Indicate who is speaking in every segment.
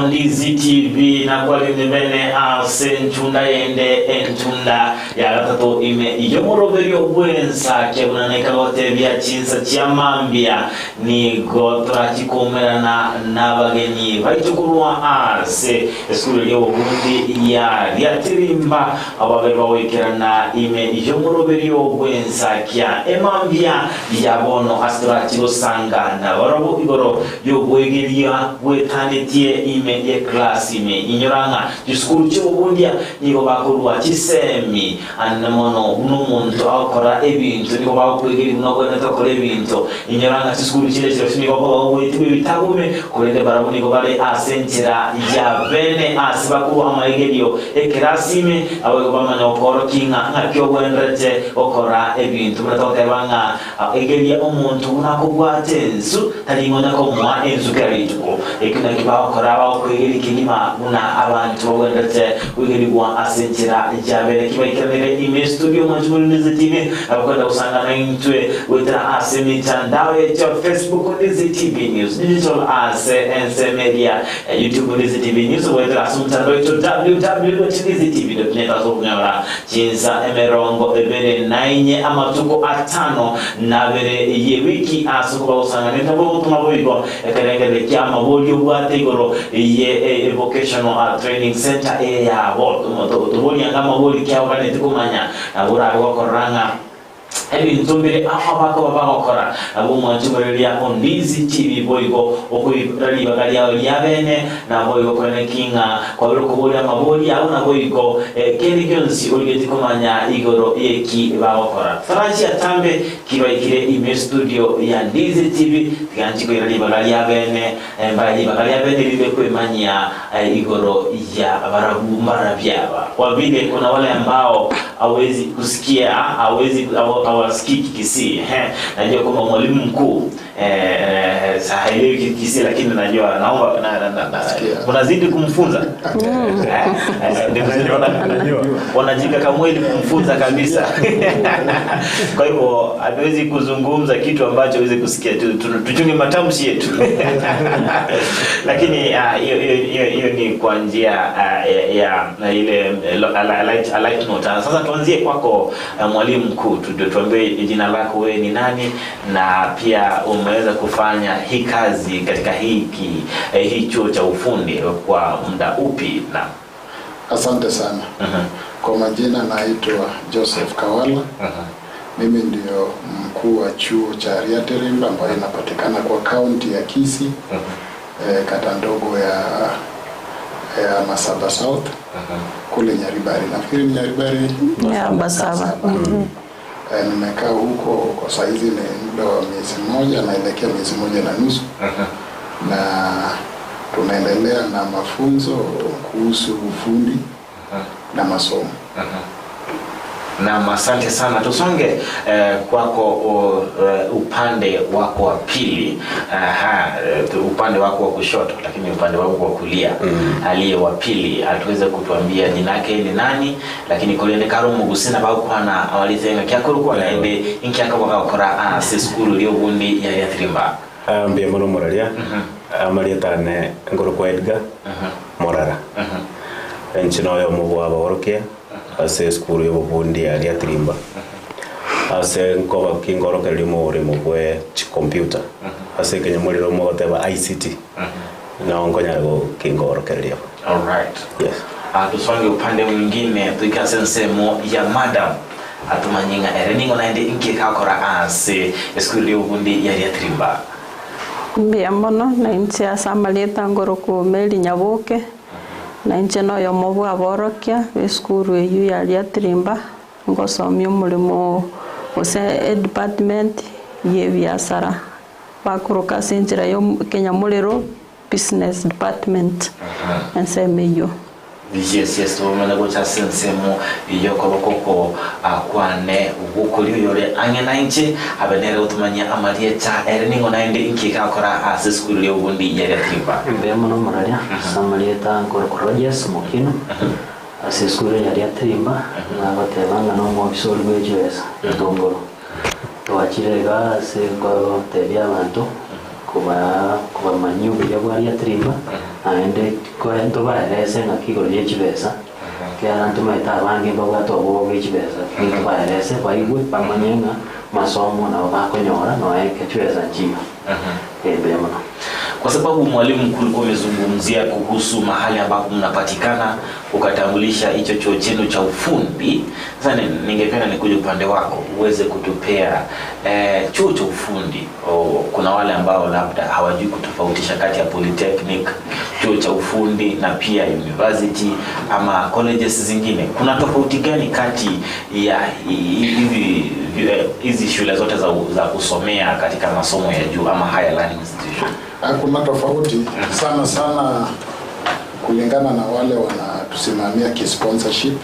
Speaker 1: Ndizi TV na kwa limene senchunda yende entunda ya gatatu ime yomoroberio bwensa kebunaneka gotebya chinsa chiamambia ni gotra chikomerana nabagenyi baitukurwa ase esukuru lyo Burundi ya RIATIRIMBA ababere bawekerana ime yomoroberio bwensa kya emambia yabono astra chirosangana barabo igoro yo bwegeria bwetanditie ime ye class ime inyoranga disukuru cyo bundia nigo bakurwa kisemi anamono umuntu akora ebintu nigo bakwegera nogo natokora ebintu inyoranga disukuru kile cyo nigo bawetwe bitagume kurende barabuni nigo bale asenjera ya bene asibakurwa amayegerio e class ime abo bamanya okoro kinga ngakyo bwenrete okora ebintu muratoka banga egeria omuntu unakubwate enzu talimona ko mwa enzu karituko ekina kibakora kwegera kinima una abantu wendete wigerwa asenjera jabere kibayikanire ime studio majumuri Ndizi TV abakwenda usangana intwe weta asemitandao ya Facebook Ndizi TV News digital ase media YouTube Ndizi TV News weta asemitandao ya www.ndizitv.net azokunyara chinza emerongo ebere nainye amatuko atano nabere yewiki asukuba usangana ntabo tumaboyiko ekerengere kyama bolyo bwategoro ye vocational training center ya boto tuboni ngama boli kya bane tukumanya abura abakoranga ebintumbire abako babakora abo mwanjumere ya Ndizi TV boyiko okuyirali bagali yawe yabene na boyiko konekinga kwa biro kubuli amaboli aho na boyiko keri gyonsi oligeti kumanya igoro yeki babakora faraji atambe kibaikire ime studio ya Ndizi TV ganjiko irali bagali yabene mbaji bagali yabene libe kwemanya igoro ya barabu marabyaba kwa vile kuna wale ambao hawezi kusikia hawasikiki Kisii najua kama mwalimu mkuu haelewi Kisii lakini najua naomba unazidi kumfunza ndio wanajika kamweli kumfunza kabisa kwa hivyo hatuwezi kuzungumza kitu ambacho hawezi kusikia tuchunge matamshi yetu lakini hiyo ni kwa njia ya ile I like note. Sasa tuanzie kwako mwalimu mkuu, tuambie jina lako, wewe ni nani na pia umeweza kufanya hii kazi katika hii chuo cha ufundi kwa muda upi? Na
Speaker 2: asante sana. Kwa majina naitwa Joseph Kawala. Mimi ndio mkuu wa chuo cha RIATIRIMBA ambayo inapatikana kwa kaunti ya Kisii, kata ndogo ya Masaba South, kule Nyaribari. Nafikiri Nyaribari
Speaker 3: ya Masaba.
Speaker 2: Nimekaa huko kwa saizi ni muda wa miezi mmoja naelekea miezi moja na nusu. Na tunaendelea na mafunzo kuhusu ufundi na masomo.
Speaker 1: Na asante sana. Tusonge kwako upande wako wa pili. Upande wako wa kushoto lakini upande wako wa kulia aliye wa pili atuweze kutuambia jina lake ni nani, lakini kolene karumu Gusii na bakwana awalizenga kyakuruko naende inki akabakora seskuru lyo Burundi ya RIATIRIMBA
Speaker 4: ambia mono moralia amaliatane ngoroko Edgar Morara enchino yo mubwa aborokia ase skuru yo Burundi ya RIATIRIMBA ase nkoba kingoroka limo uri mubwe computer ase kenya muliro mo teba ICT na ongonya go kingoroka limo.
Speaker 1: All right,
Speaker 4: yes.
Speaker 1: Tusonge upande mwingine tuikasensemo ya madam atumanyinga ereningo naende inki kakora ase skuru yo Burundi ya RIATIRIMBA
Speaker 3: mbia mono na inchi asamalieta ngoroko meli nyaboke na inchi no yo mobwa borokia skuru eyu ya RIATIRIMBA ngosomya umulimo ose department ye biashara bakuruka sinjira yo Kenya muliro business department ensemeyo.
Speaker 1: Yes, umana go chasensemo iyo kolokoko akwane ubukuri yore angena inche abenere utumanya amalieta ereningo naende inki kakora ase skuru yo Burundi ya RIATIRIMBA
Speaker 5: mbemo no maralia samalieta korokorojes mokino ase skuru ya RIATIRIMBA na batebanga no mo bisoro bwejeza tongoro twachirega ase ko tebya abantu kuba manyumba ya RIATIRIMBA aende kwento baerese ngakigoro yechibesa kya ntumaita abange babwato abo yechibesa kintu baerese baigwe pamanyenga masomo na bakonyora no eke chweza njima ebema.
Speaker 1: Kwa sababu mwalimu mkuu umezungumzia kuhusu mahali ambapo mnapatikana ukatambulisha hicho chuo chenu cha ufundi. Sasa ningependa nikuje upande wako uweze kutupea chuo cha ufundi. Kuna wale ambao labda hawajui kutofautisha kati ya polytechnic, chuo cha ufundi na pia university ama colleges zingine. Kuna tofauti gani kati ya hizi shule zote za kusomea katika masomo ya juu ama higher learning institution?
Speaker 2: Kuna tofauti sana kulingana na wale wanatusimamia kisponsorship.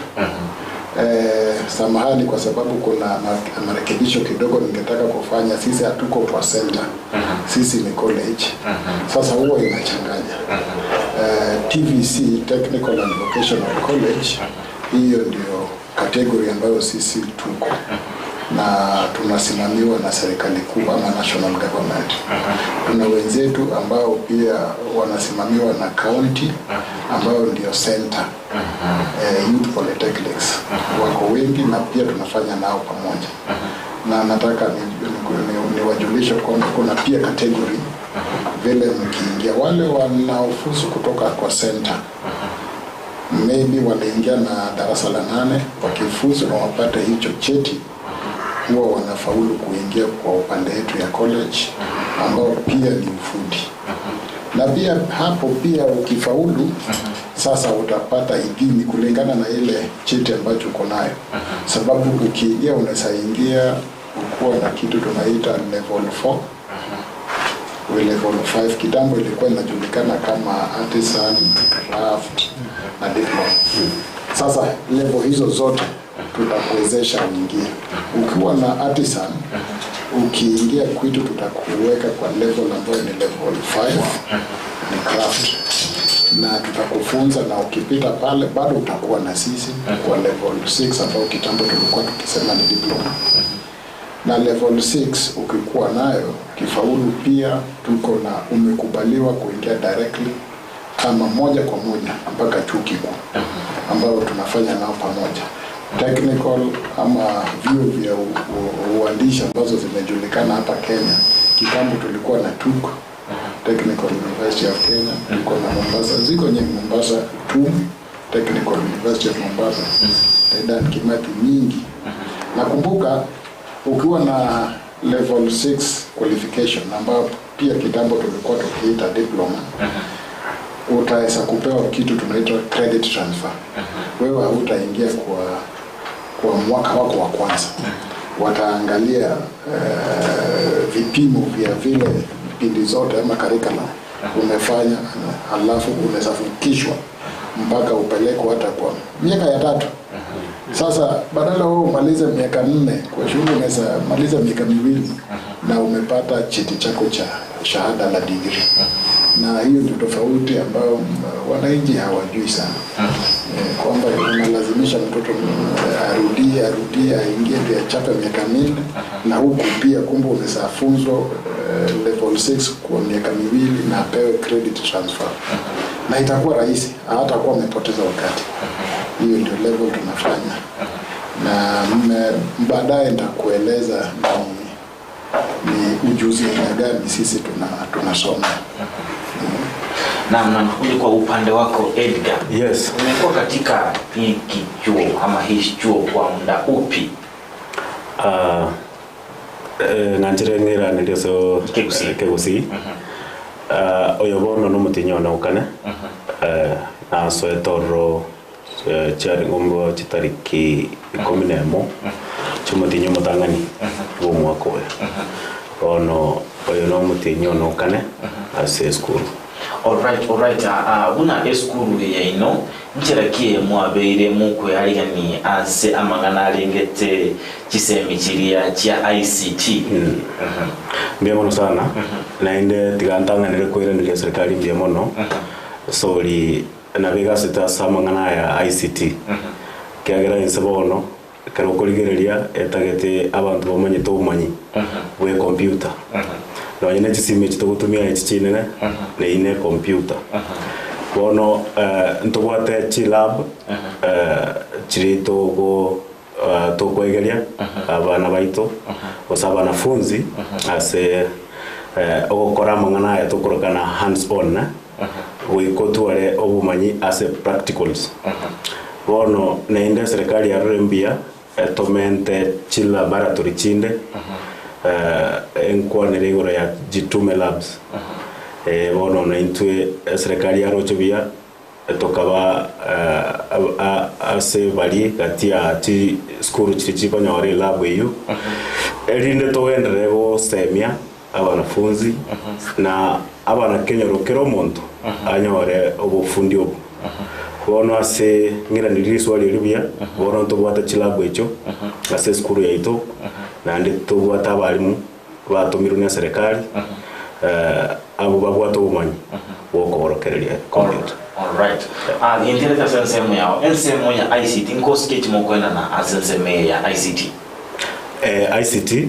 Speaker 2: Samahani kwa sababu kuna marekebisho kidogo ningetaka kufanya. Sisi hatuko kwa center, sisi ni college. Sasa huwa inachanganya. TVC, Technical and Vocational College, hiyo ndio kategori ambayo sisi tuko na tunasimamiwa na serikali kuu ama national government. Tuna wenzetu ambao pia wanasimamiwa na county ambao ndio center, youth polytechnics. Wako wengi na pia tunafanya nao pamoja. Na nataka niwajulishe kwamba kuna pia category vile mkiingia wale wanaofuzu kutoka kwa center. Maybe waliingia na darasa la 8 wakifuzu na wapate hicho cheti, huwa wanafaulu kuingia kwa upande yetu ya college ambao pia ni ufundi. Na pia hapo pia ukifaulu sasa utapata idhini kulingana na ile cheti ambacho uko nayo. Sababu ukiingia unaweza ingia ukuwa na kitu tunaita level 4. Level 5 kitambo ilikuwa inajulikana kama artisan, craft na diploma. Sasa level hizo zote tutakuwezesha uingie. Ukiwa na artisan, ukiingia kwetu tutakuweka kwa level ambayo ni level 5, ni craft. Na tutakufunza na ukipita pale bado utakuwa na sisi kwa level 6 ambao kitambo tulikuwa tukisema ni diploma. Na level 6 ukikuwa nayo kifaulu pia tuko na umekubaliwa kuingia directly ama moja kwa moja mpaka chuo kikuu ambao tunafanya nao pamoja. Technical ama vyuo vya uandishi ambazo zimejulikana hapa Kenya. Kitambo tulikuwa na TUK, Technical University of Kenya, tulikuwa na Mombasa, ziko nyingi Mombasa, Technical University of Mombasa, Dedan Kimathi nyingi. Nakumbuka ukiwa na level 6 qualification ambao pia kitambo tulikuwa tukiita diploma, utaweza kupewa kitu tunaita credit transfer. Wewe hautaingia kwa mwaka wako wa kwanza. Wataangalia vipimo vya vile vipindi zote ama curriculum umefanya, alafu unasafikishwa mpaka upelekwe hata kwa miaka ya 3. Sasa badala wewe umalize miaka 4 kwa shule, unaweza maliza miaka 2 na umepata cheti chako cha shahada la degree. Na hiyo ndio tofauti ambayo wananchi hawajui sana. Kwamba unalazimisha mtoto arudie aingie ndio achape miaka 4 na huku pia kumbe umesafunzwa level 6 kwa miaka 2 na apewe credit transfer. Na itakuwa rahisi, hatakuwa amepoteza wakati. Hiyo ndio level tunafanya. Na baadaye nitakueleza ni ujuzi gani sisi tunasoma.
Speaker 1: Na kwa upande wako Edgar,
Speaker 4: yes,
Speaker 1: umekuwa katika hiki chuo ama hii chuo kwa muda upi?
Speaker 4: Nanjire ngira ndio so Gusii. Oyobono no mutinyo na ukane. Na so etoro chari ngombo chitariki 11 chumutinyo mutangani wo mwaka we. Ono oyo no mutinyo no ukane ase school.
Speaker 1: All right. Una school ya ino nchirakie mwabeire mukwe harigani ase amagana alengete kisemi kiria cha ICT.
Speaker 4: Mbiamono sana. Na inde tigantanganire kwira ni serikali mbiamono. Sori na biga sita samangana ya ICT. Kiagera insabono karo kurigereria etagete abantu bamanye to umanyi we computer. no ine chisime chitugutumia chichinene ne ine computer bono ntubwate chi lab chiri togo tokwegeria abana baito osa banafunzi ase ogokora mangana tukorokana hands on wikotware obumanyi ase practicals bono neinde serikali ya RIATIRIMBA tomente chi laboratory chinde enkwanere igoro ya G2 labs bono naintwe serikali ya Rochobia tokaba ase bali katia ti skuru chichipa nyore lab eyo erinde togendere go semia abanafunzi na abana Kenya rokero monto anyore obufundi obu bono ase ngira niriswa liribia bono tobwata chilabu echo ase skuru yaito na ndi tobwata abalimu batumirwa na serikali abo babwata ubumanyi bwokorokereria computer.
Speaker 1: All right. Internet sensemo yao ensemo ya ICT nkoske chimokwenda na asenseme ya ICT.
Speaker 4: ICT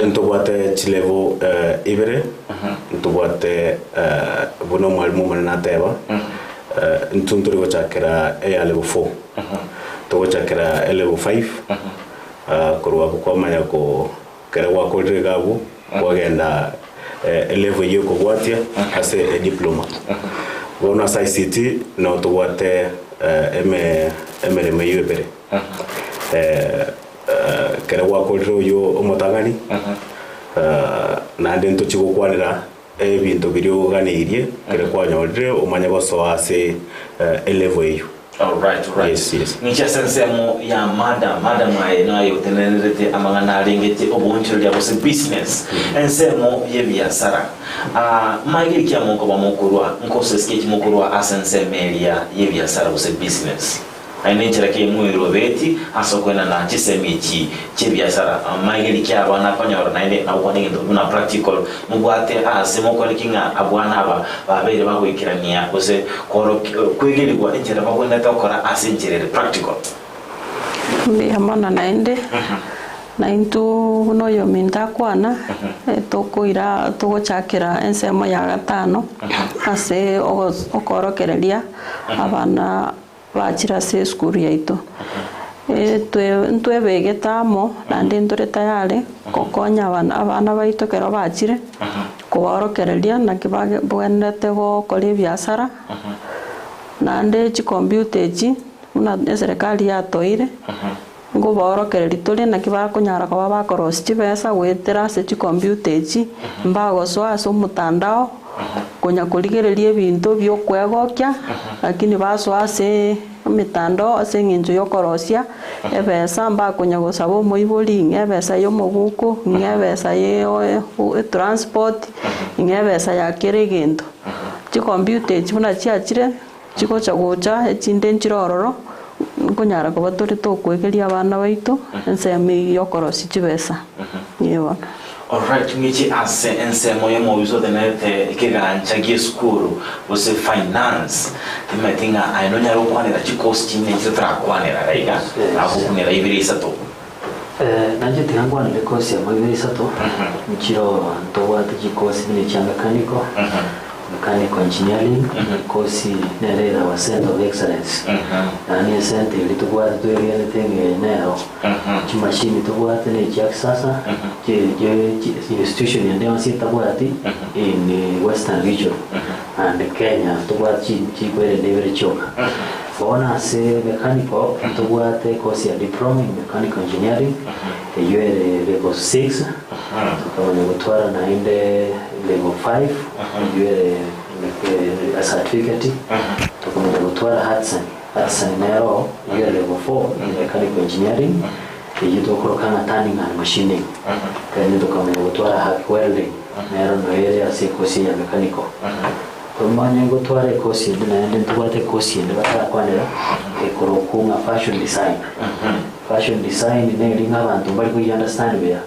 Speaker 4: ntobwate chilevo ibere ntobwate bono mwalimu manana teba ntunturi gochakera ya level 4 togochakera level 5 korwa kwa yako kera wako regabu wagenda level yoko bwatia ase diploma bono asa ICT no tobwate emereme yebere kera wako yo omotangani na ndento chigokwanira ebintu birio ganirie kere kwanyorire umanya goso ase level eyo.
Speaker 1: All right. Yes. Nicha sensemo ya madam nayo tenerete amangana lengete obunchiro lya bose business ensemo ye biasara magiri kya moko bamukurwa nkose sketch mukurwa asensemelia ye biasara bose business ainenjera ke mwiro beti asokwena na chisemichi che biasara magiri kya bana panyora nainde na ukwane ndo na practical mugwate asemo ko likinga abwana aba babere bahwikirania bose koro kwegerirwa enjera bakwenda takora asenjerere practical
Speaker 3: ndi amana nainde na intu no yo minta kwana tokoira togochakira ensemo ya gatano ase okorokereria abana bachira se skuru yaito twebegetamo nandi ndore tayari kokonya abana baito kero bachire kuborokereria na kibage bwenete go kore biasara nandi chi computer chi una serikali ya toire ngo borokereria tole na kibara kunyara kwa bakorosi chibesa wetera se chi computer chi mbago swa so mutandao kunya kuligereria bintu byo kwegokya lakini baso ase mitando ase nginjo yokorosia ebesa mba kunya gosabo moiboli ngebesa yo moguko ngebesa ye transport ngebesa ya keregendo chi computer chuna chiachire chiko chagocha echinde nchirororo kunyara ko batore to kwegeria abana baito ensemi yokorosi chibesa yewa.
Speaker 1: Alright, ngichi ase ensemo ye mobizo denete ikigancha gieskuru bose finance timetinga ainonya rokwanira chikosi chine chitra kwanira raiga akukunira ibirisa to
Speaker 5: nanje tingangwana lekosi ya ibirisa to nchiro ntowa chikosi ni changa kaniko mechanical engineering kosi nerera wa center of excellence nani center litugwa tuwe anything nero chimashini tugwa tene cha sasa institution ndio sitagwati in western region and Kenya tugwa chi kwere devere choka bona se mechanical tugwa te kosi ya diploma in mechanical engineering yere level 6 tukaona gutwara na inde level 5 yere a certificate tukaona gutwara Hudson Nero yere level 4 in mechanical engineering yito kurokana turning and machining kandi tukaona gutwara hack welding Nero no yere ase kosi ya mechanical kumanya gutwara kosi na inde tuwate kosi inde bakakwanira ekorokunga fashion design ne linga abantu bali ku understand bya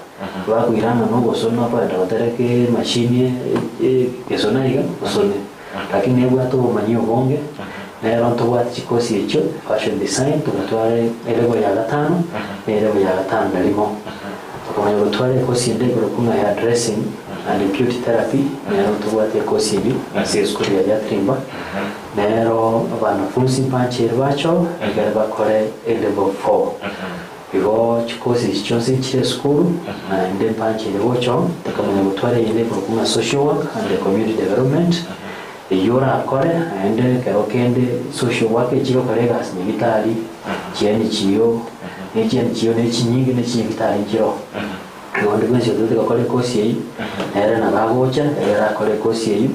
Speaker 5: bakwirana no gosona pa ndatereke machine kesona iga gosone lakini hebu ato manyo bonge na ero to wat chikosi echo fashion design tukatware elego ya gatano ndalimo tukamanya gutware kosi inde kurokunga ya dressing and beauty therapy nero tugwate Gusii ase skuli ya RIATIRIMBA nero abanafunzi mpachire bacho egere bakore level 4 igo chikosi chose chire skulu na inde mpachire bocho takamanya gutware inde kuma social work and community development yora akore ende kerokende social work chiro kolega sanitari chieni chiyo ne chinyingi ne chigitari chiro ngondi kwenye zote kokole Gusii era na bagocha era kole Gusii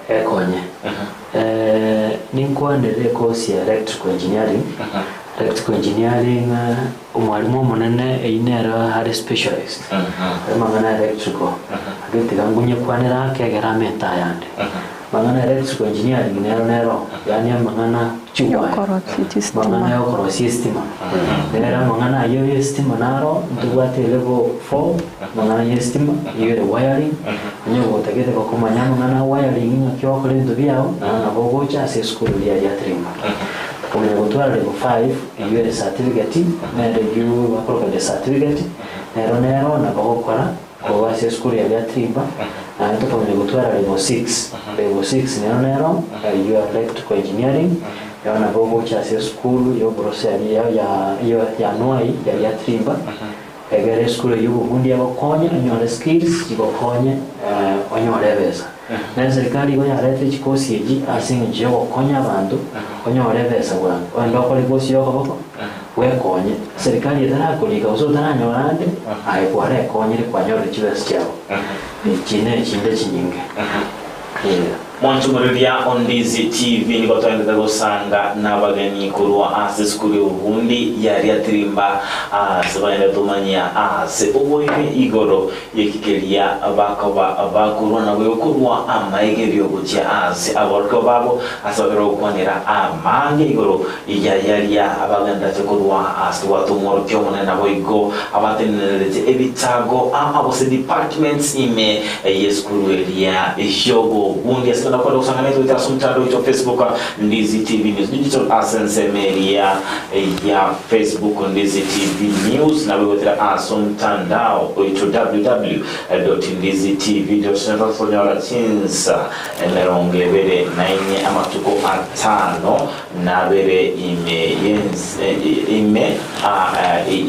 Speaker 5: ekonye ninkwandele Gusii electrical engineering umwalimu munene einera hari specialist mangana electrical agitiga ngunye kwanera kegera meta yande mangana electrical engineering nero yani mangana chuwa mangana yokoro system nera mangana yo system naro ndugwate level 4 mangana yo system yo wiring nyo botegete ko kumanya mangana wiring ngakyo kole ndubiao na bogocha ase school ya RIATIRIMBA kumenya gutwara level 5 iyo certificate na review bakora certificate nero na bagokora kwa ase school ya RIATIRIMBA na tukamenya gutwara level 6 nero iyo electrical engineering yana bogocha ase school yo broseri ya noi ya RIATIRIMBA egere school yo bundi abakonya nyore skills ibokonye onyore beza na serikali go yarete chikosi eji asinga je konya abantu onyore beza bwana wendo kole Gusii yoko wekonye serikali itarakoliga uzotaranyorande aikware konyere kwanyore chibesi cyabo chinde chinyinge
Speaker 1: Mwanchumuriria on Ndizi TV niko twende gusanga n'abagani kurwa ase skuli ubundi ya RIATIRIMBA sabaye tumanya ase ubuye igoro yekikeria abakurwa na we kurwa amayigerio gutya ase aborko babo asabero kwanira amange igoro ya abaganda kurwa ase watumoro kyomone nabo igo abatenelete ebitago abose departments ime yeskuru eria ishogo bundi na kwa usanga netu itasumtado ito Facebook Ndizi TV News digital assets media ya Facebook Ndizi TV News na wewe tena asumtandao ito www.ndizitv.com emeronge bere naine amatuko atano na bere ime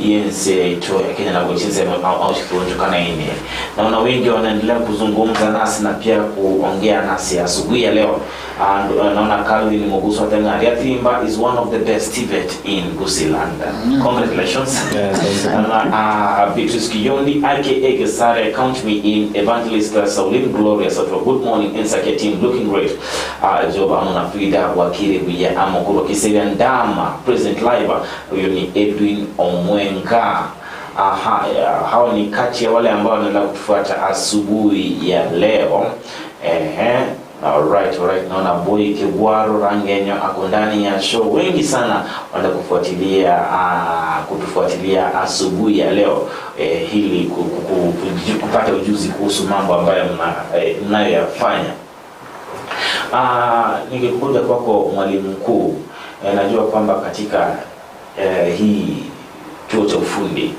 Speaker 1: yense ito Kenya na kuchinze au kana ine na wengi wanaendelea kuzungumza nasi na pia kuongea nasi asubuhi ya leo. Naona Calvin Muguso tena RIATIRIMBA is one of the best TVET in Gusii land. Congratulations. Beatrice Kiyondi aka Kesare, count me in. Evangelist Saulin Glorious of good morning Nsake team looking great. Job amuna Frida wakire buya amokuro Kisii and Nyamira present live huyo ni Edwin Omwenga. Hao ni kati ya wale ambao wanaendelea kutufuata asubuhi ya leo. Alright. Naona boy Kigwaro Rangenyo ako ndani ya show. Wengi sana wanaenda kutufuatilia asubuhi ya leo hili kupata ujuzi kuhusu mambo ambayo mnayoyafanya. Ningekuja kwako mwalimu mkuu, najua kwamba katika hii chuo cha ufundi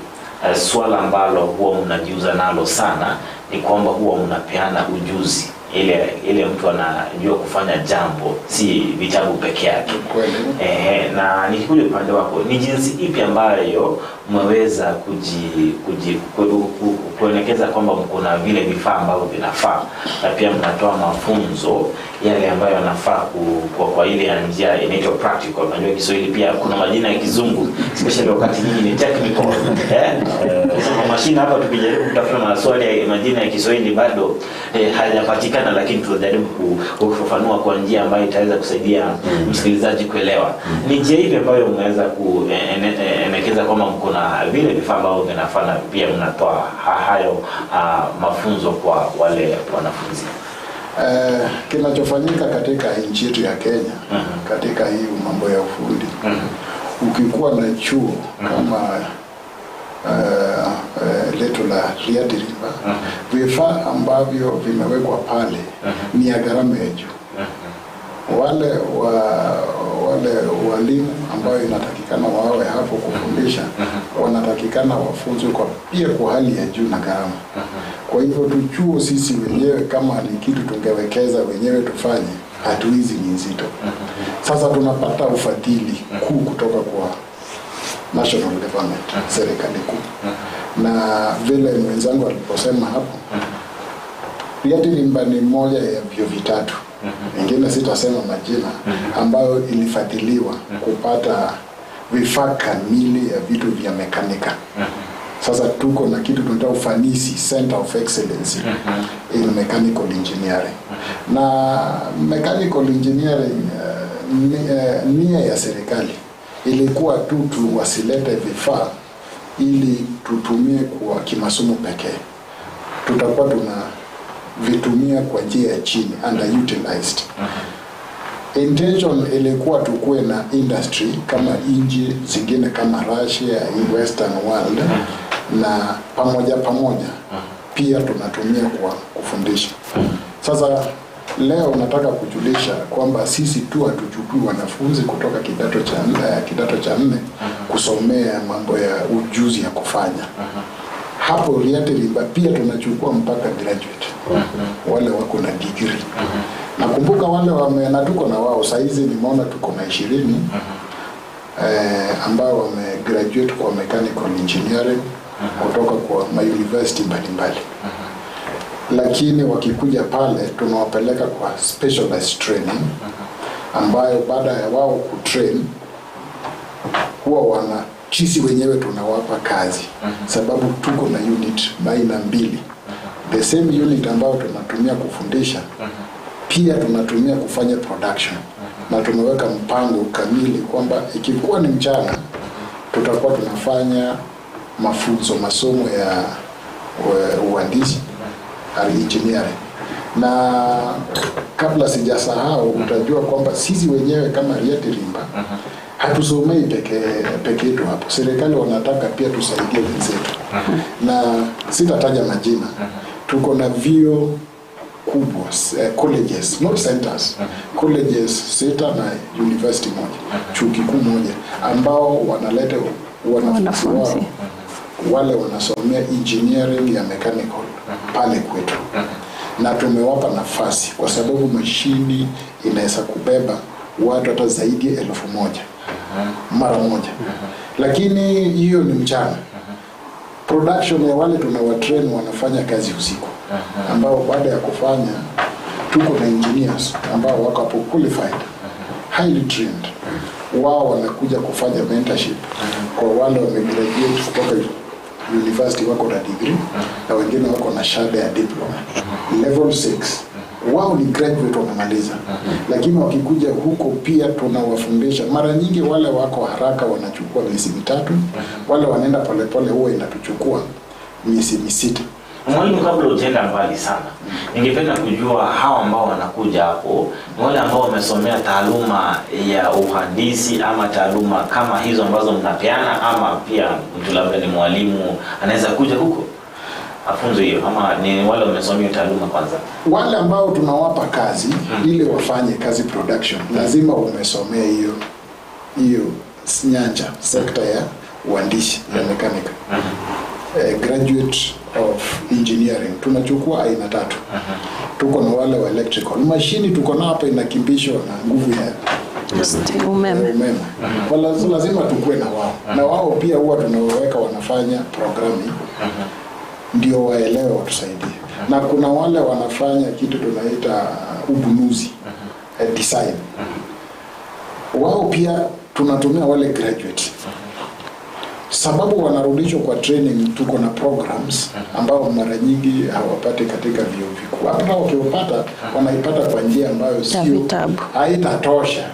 Speaker 1: swala ambalo huwa mnajiuza nalo sana ni kwamba huwa mnapeana ujuzi ile mtu anajua kufanya jambo, si vitabu peke yake. Na nikikuja upande wako, ni jinsi ipi ambayo mweweza kuelekeza kwamba mkuna vile vifaa ambavyo vinafaa na pia mnatoa mafunzo yale ambayo yanafaa kwa ile ya njia inaitwa practical. Unajua Kiswahili pia kuna majina ya kizungu, especially wakati nyinyi ni technical. Kwa mashine hapa tukijaribu kutafuta maswali ya majina ya Kiswahili bado hayapatikana, lakini tunajaribu kufafanua kwa njia ambayo itaweza kusaidia msikilizaji kuelewa. Ni je hivi ambayo umeweza kuelekeza kwamba mkuna vile vifaa ambavyo vinafaa pia mnatoa hayo mafunzo kwa wale wanafunzi?
Speaker 2: Kinachofanyika katika nchi yetu ya Kenya katika hii mambo ya ufundi, ukikuwa na chuo kama letu la RIATIRIMBA, vifaa ambavyo vimewekwa pale ni ya gharama ya juu. Wale walimu ambao inatakikana wawe hapo kufundisha wanatakikana wafunzwe pia kwa hali ya juu na gharama. Kwa hivyo tuchuo sisi wenyewe kama ni kitu tungewekeza wenyewe tufanye, hatuizi ni nzito. Sasa tunapata ufadhili kuu kutoka kwa national government, serikali kuu. Na vile mwenzangu aliposema hapo, RIATIRIMBA ni moja ya vyuo vitatu, ingine sitasema majina, ambayo ilifadhiliwa kupata vifaa kamili ya vitu vya mekanika. Sasa tuko na kitu tunaita ufanisi, Center of Excellence in Mechanical Engineering. Na mechanical engineering nia ya serikali ilikuwa tu wasilete vifaa ili tutumie kwa kimasomo pekee. Tutakuwa vitumia kwa njia ya chini, underutilized. Intention ilikuwa tukue na industry kama nchi zingine kama Russia, Western world, na pamoja pia tunatumia kwa kufundisha. Sasa leo nataka kujulisha kwamba sisi tu hatuchukui wanafunzi kutoka kidato cha nne kusomea mambo ya ujuzi ya kufanya. Hapo RIATIRIMBA pia tunachukua mpaka graduate, wale wako na degree. Nakumbuka wale na tuko na wao saizi, nimeona tuko na 20 ambao wamegraduate kwa mechanical engineering kutoka kwa university mbalimbali. Lakini wakikuja pale tunawapeleka kwa specialized training, ambayo baada ya wao kutrain huwa sisi wenyewe tunawapa kazi, sababu tuko na unit aina mbili. The same unit ambayo tunatumia kufundisha pia tunatumia kufanya production. Na tumeweka mpango kamili kwamba ikikuwa ni mchana tutakuwa tunafanya masomo ya uhandisi, engineering. Na kabla sijasahau, utajua kwamba sisi wenyewe kama RIATIRIMBA hatusomei peke yetu hapo. Serikali wanataka pia tusaidie wenzetu. Na sitataja majina. Tuko na vyuo kubwa, colleges, not centers, colleges sita na university moja, chuo kikuu moja, ambao wanaleta wanafunzi wale wanasomea engineering ya mechanical pale kwetu. Na tumewapa nafasi kwa sababu mashini inaweza kubeba watu hata zaidi ya 1000 mara moja. Lakini hiyo ni mchana. Production ya wale tunawatrain wanafanya kazi usiku, ambao baada ya kufanya tuko na engineers ambao wako hapo qualified, highly trained. Wao wanakuja kufanya mentorship kwa wale wamegraduate kutoka university, wako na degree, na wengine wako na shahada ya diploma level 6. Wao ni graduate wamemaliza. Lakini wakikuja huko pia tunawafundisha. Mara nyingi wale wako haraka wanachukua miezi 3, wale wanaenda polepole huwa inatuchukua miezi 6.
Speaker 1: Mwalimu, kabla hujaenda mbali sana, ningependa kujua hawa ambao wanakuja hapo ni wale ambao wamesomea taaluma ya uhandisi ama taaluma kama hizo ambazo mnapeana, ama pia mtu labda ni mwalimu anaweza kuja huko afunzo hiyo, ama ni wale wamesomea taaluma kwanza?
Speaker 2: Wale ambao tunawapa kazi ili wafanye kazi production, lazima wamesomea hiyo nyanja, sekta ya uhandisi ya mechanical. Graduate of engineering tunachukua aina 3. Tuko na wale wa electrical machine, tuko na hapa inakimbishwa na nguvu ya umeme. Kwa lazima tukue na wao. Na wao pia huwa tunaweka wanafanya programming ndio waelewe, watusaidie. Na kuna wale wanafanya kitu tunaita ubunuzi, design. Wao pia tunatumia wale graduate, sababu wanarudishwa kwa training. Tuko na programs ambao mara nyingi hawapati katika vyuo vikuu. Hata wakiopata wanaipata kwa njia ambayo sio haitatosha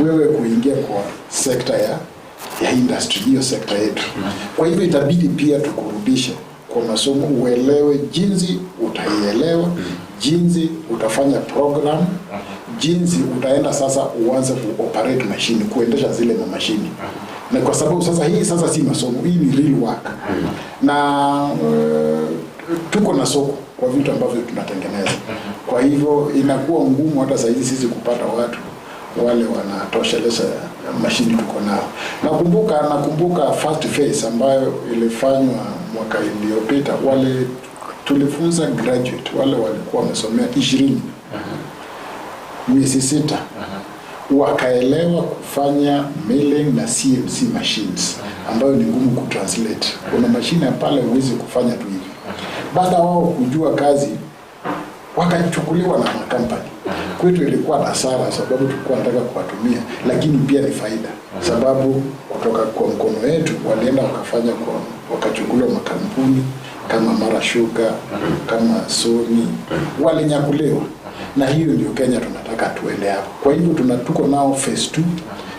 Speaker 2: wewe kuingia kwa sekta ya industry, hiyo sekta yetu. Kwa hivyo itabidi pia tukurudishe kwa masomo, uelewe jinsi utaielewa, jinsi utafanya program, jinsi utaenda sasa uanze kuoperate machine, kuendesha zile mashini. Na kwa sababu sasa si masomo, hii ni real work. Na tuko na soko kwa vitu ambavyo tunatengeneza. Kwa hivyo inakuwa ngumu hata sasa sisi kupata watu wale wanatosheleza mashini tuko nao. Nakumbuka first phase ambayo ilifanywa mwaka iliyopita, wale tulifunza graduate wale walikuwa wamesomea 20 miezi 6 wakaelewa kufanya mailing na CMC machines ambayo ni ngumu kutranslate. Kuna mashine pale huwezi kufanya tu hivi. Baada wao kujua kazi wakachukuliwa na makampani. Kwetu ilikuwa hasara sababu tulikuwa tunataka kuwatumia, lakini pia ni faida sababu kutoka kwa mkono wetu walienda wakafanya wakachukuliwa makampuni kama Mara Sugar, kama Sony, walinyakuliwa. Na hiyo ndio Kenya tunataka tuende hapo. Kwa hivyo tuko nao phase 2,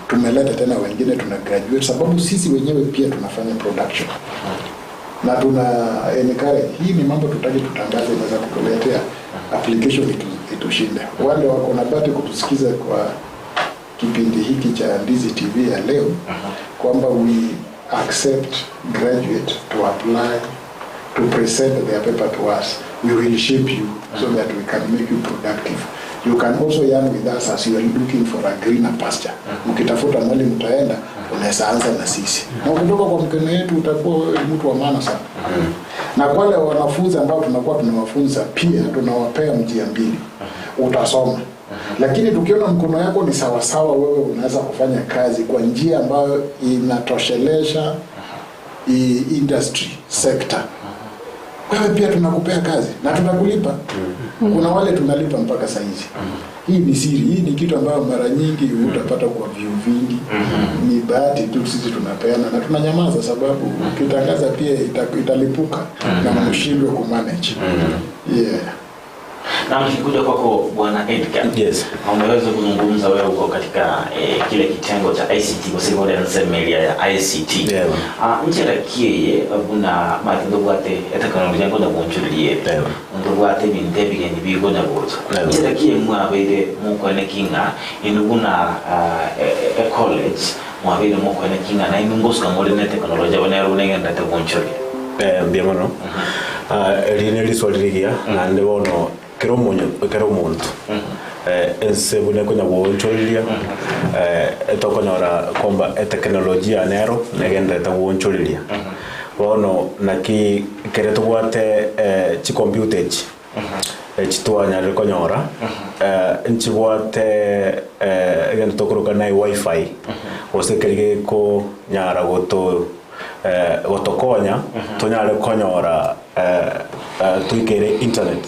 Speaker 2: tumeleta tena wengine tuna graduate sababu sisi wenyewe pia tunafanya production. Na tuna encourage, hii ni mambo tutaki tutangaze, inaweza kutuletea application itushinde. Wale wako na bahati kutusikiza kwa kipindi hiki cha Ndizi TV ya leo kwamba we accept graduate to apply to present their paper to us. We will shape you so that we can make you productive. You can also yarn with us as you are looking for a greener pasture. Ukitafuta mahali mtaenda, unaweza anza na sisi. Na ukitoka kwa mkono wetu utakuwa mtu wa maana sana. Na wale wanafunzi ambao tunakuwa tunawafunza pia tunawapea njia mbili. Utasoma. Lakini tukiona mkono yako ni sawa sawa, wewe unaweza kufanya kazi kwa njia ambayo inatoshelesha industry sector. Wewe pia tunakupea kazi na tunakulipa. Kuna wale tunalipa mpaka saa hizi. Hii ni siri, hii ni kitu ambayo mara nyingi utapata kwa vyuo vingi. Ni bahati tu sisi tunapeana na tunanyamaza sababu ukitangaza pia italipuka na mshindwe kumanage. Yeah.
Speaker 1: Na mkikuja kwako Bwana Edgar.
Speaker 4: Yes.
Speaker 1: Umeweza kuzungumza wewe uko katika kile kitengo cha ICT kwa sababu ndio ya ICT.
Speaker 4: Yeah.
Speaker 1: Nchira kiye abuna matindo bwate teknolojia ngo ndabunjuriye.
Speaker 4: Yeah.
Speaker 1: Ndo bwate binde bigeni bigo ndabozo. Nchira kiye mwabere mukone kinga inubuna college mwabere mukone kinga na inungoska ngole teknolojia bana runenge ndate bunjuriye.
Speaker 4: Bien mono. Rineli solirigia na ndewono kero muntu ense bune kunya woncholilia etokonyora komba teknolojia nero negenda ta woncholilia wono naki kereto gwate chi computer chitwanya rekonyora nchibwate egenda tokuruka na wifi osekerige ko nyara gotokonya tonyare konyora tuikere internet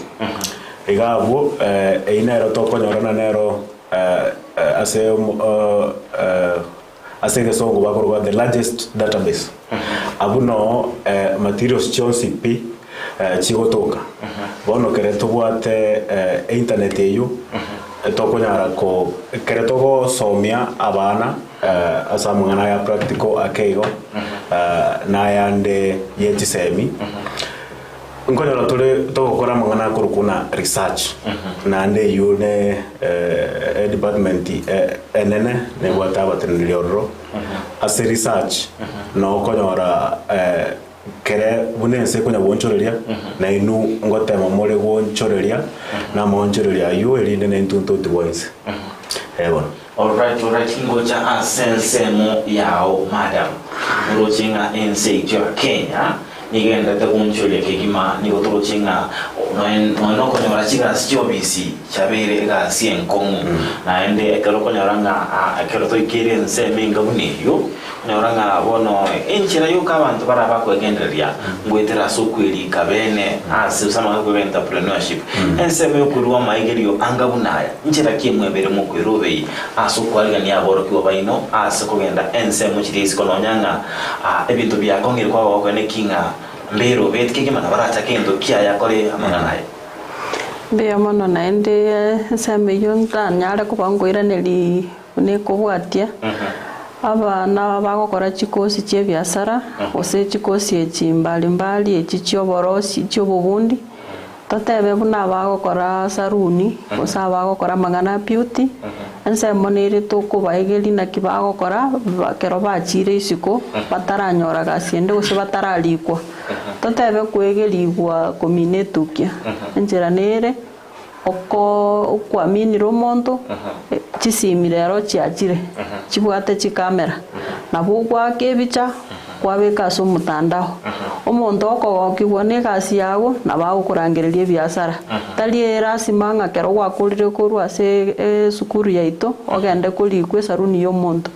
Speaker 4: igabo einero tokonyorana nero ase gesongo bakorwa the largest database abuno materials chonsipi chigotoka bono kereto bwate internet eyo tokonyara ko kereto go somia abana asa mungana ya practical akeigo na yande yetisemi nkonyora tole tokora mangana kurukuna research na nde yune department enene ne wata batenilioro as research no konyora kere bunense konya bonchoreria na inu ngote mamole bonchoreria na monchoreria yo elinde ne ntunto twice ebona.
Speaker 1: All right, ngoja asense mo yao madam urochinga ense ya Kenya nigenda takunchole kigima nigotochinga no konyora chiga siobisi chabere ga sienkongu na ende ekero konyoranga ekero to ikere ense minga buniyo nyoranga bono enchira yo kabantu bara bakwegenderia ngwetera sokweri kabene ase usama ko entrepreneurship ense me kurwa maigerio anga bunaya nchira kimwebere mu kwirobe asokwalga ni aboro kiwa baino ase kogenda ense mu chirisi kononyanga ebintu bya kongere kwa wakone kinga mbero betike kimana barata kendo kia yakore amananaye
Speaker 3: Mbia mono naende seme yonta nyare kubangoira neli ne kubwatia abana bagokora chikosi che biasara ose chikosi echimbali mbali echichoborosi chobubundi tatebe buna bagokora saruni ose bagokora mangana beauty ense monere to kubaigeli na kibagokora bakero bachire isiko bataranyora gasiende ose bataralikwa tatebe kuegeligwa kominetukia enjera nere oko kwamini romonto chisimire ro chiachire chibwate chikamera na bugwa kebicha kwabeka ase omutandao omonto okogokigwa na egasi yago na bagokorangeriria ebiasara tari lazima ng'a kero gwakorire korwa ase esukuru yaito ogende korikwa esaruni ya omonto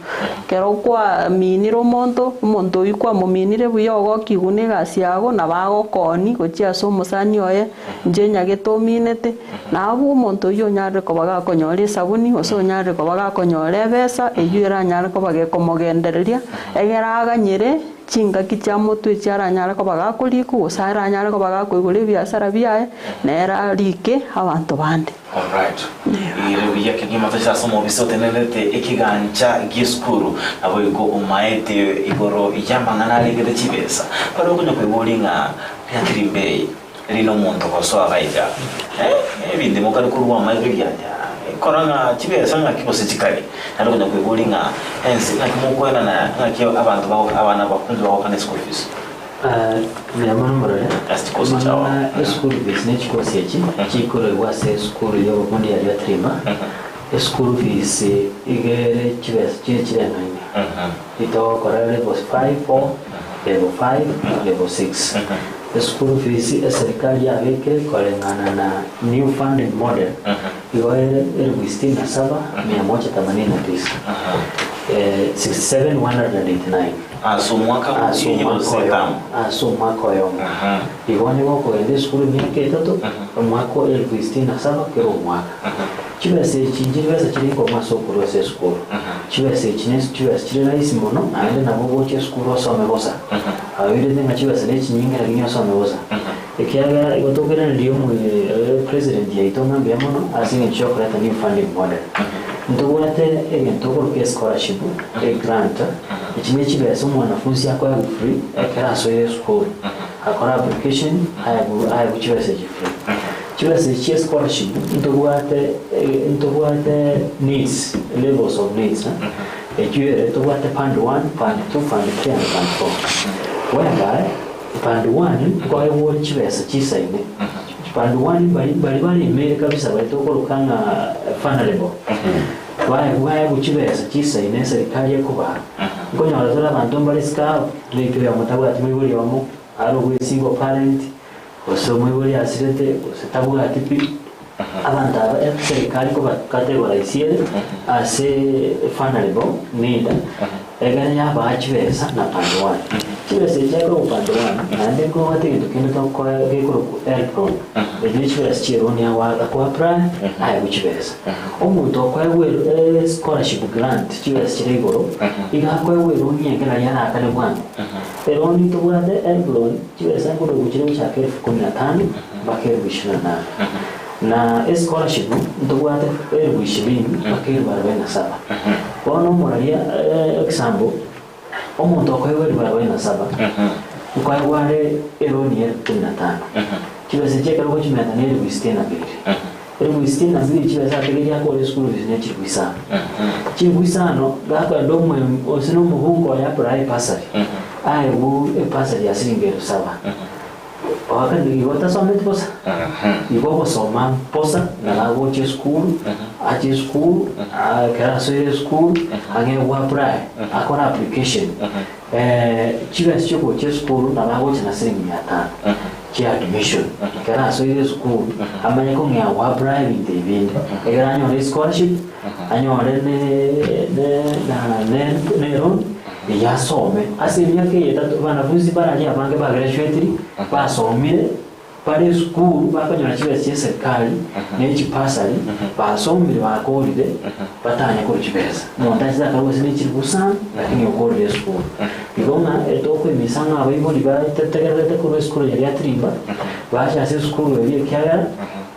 Speaker 3: kero kwaminire omonto oyo kwamominire buya ogokigwa na egasi yago na bagokoni gochia ase omosani oye inche nyagete ominete nabo omonto oyo onyare koba gakonyora esabuni gose onyare koba gakonyora ebesa eywo eranyare koba gekomogendereria egera aganyere chingaki chia motwe chiaranyare koba gakorikwa gose aranyare koba gakoigora ebiasara biaye nera rike abanto bande.
Speaker 1: Alright. Ire biya kigima tasha somo bisote nenete ekigancha gisukuru abo iko umaete igoro ijamangana ligede chibesa paro kunya kwegolinga RIATIRIMBA rino muntu koso abaiga ebinde mokari kurwa maige byanja koranga chibesa ngakibose chikali nalo kunya kwegolinga ensi ngakimokwena na ngakyo abantu bako abana bakunzi bako kana school fees
Speaker 5: Nyamara murare
Speaker 1: asikosi chawa
Speaker 5: school fees ne chikosi echi chikore wase school yo bundi ya RIATIRIMBA school fees igere chibesa chirenanye ito kora level 5 4 level 5 level 6 school fees serikali ya weke kulingana na new funding model igoere 67,189 67,189
Speaker 1: so mwaka
Speaker 5: mwaka yo igone wako ende skulu miaka itatu mwaka 67 kero mwaka chibese chinjiri bese chiri ko masoko rose skulu chibese chines chibese chiri rais mono ande nabo goche skulu so megosa awire tenga chibese ne chinyinga rinyo so megosa ekiaga igotokera ndio mu president ya itonga biamono asinge chocolate new funding model ntuwate egento ko scholarship grant ichime chibese umwanafunzi akora free akara so school akora application aya chibese free chibese chi scholarship ntuwate needs levels of needs ekiere ntuwate fund 1 fund 2 fund 3 and fund 4 whereby fund 1 kwa ewo chibese chisaine fund 1 bali mere kabisa bali tokolukanga vulnerable wae kuchibesa chisaine serikali yakuba ngonyora zola bantu mbali ska leke ya mutabu ati mwibuli wamo aro we single parent oso mwibuli asirete osetabu ati abantu aba serikali ko categorize ase vulnerable need eganya bachibesa na pandwa chibese chako pandwa nande ko ati kintu to ko gekoro elpro chibese chironi awa kwa pra aya kuchibesa omuntu okwewe scholarship grant chibese chirigoro igakwe wewe nyengera yana akane bwana pero ni to bwana elpro chibese ngo kuchire chake 15 bakere bishana na scholarship ntuwate erwishibini bakere 47 kono moralia example omuntu okwewe 47 ukwagware eroni ya 15 kibese cheka ruko chimeta ne erwistina biri erwistina biri chibese akegeri akore school business chibisa chibisano gakwa ndomwe osino muhungo ya prai pasari ai bu pasari asingero 7 wakati igota somete posa igogo soma posa na lago che school ache school kera so school age wa apply akora application chiga chiko che school na lago che na siringi 500 che admission kera so school amanya ko ngya wa apply binde era anyo scholarship anyo ne ron ya some asilimia ke tatu wanafunzi baraji abange ba graduate basomire pale school bakanyona chibese serikali nechi pasali basomire bakorire batanya ko chibese montaje zakarose nechi busa lakini okorire school igoma etoko emisanga abayibo libatetegerete ko school ya RIATIRIMBA bacha se school ye kyara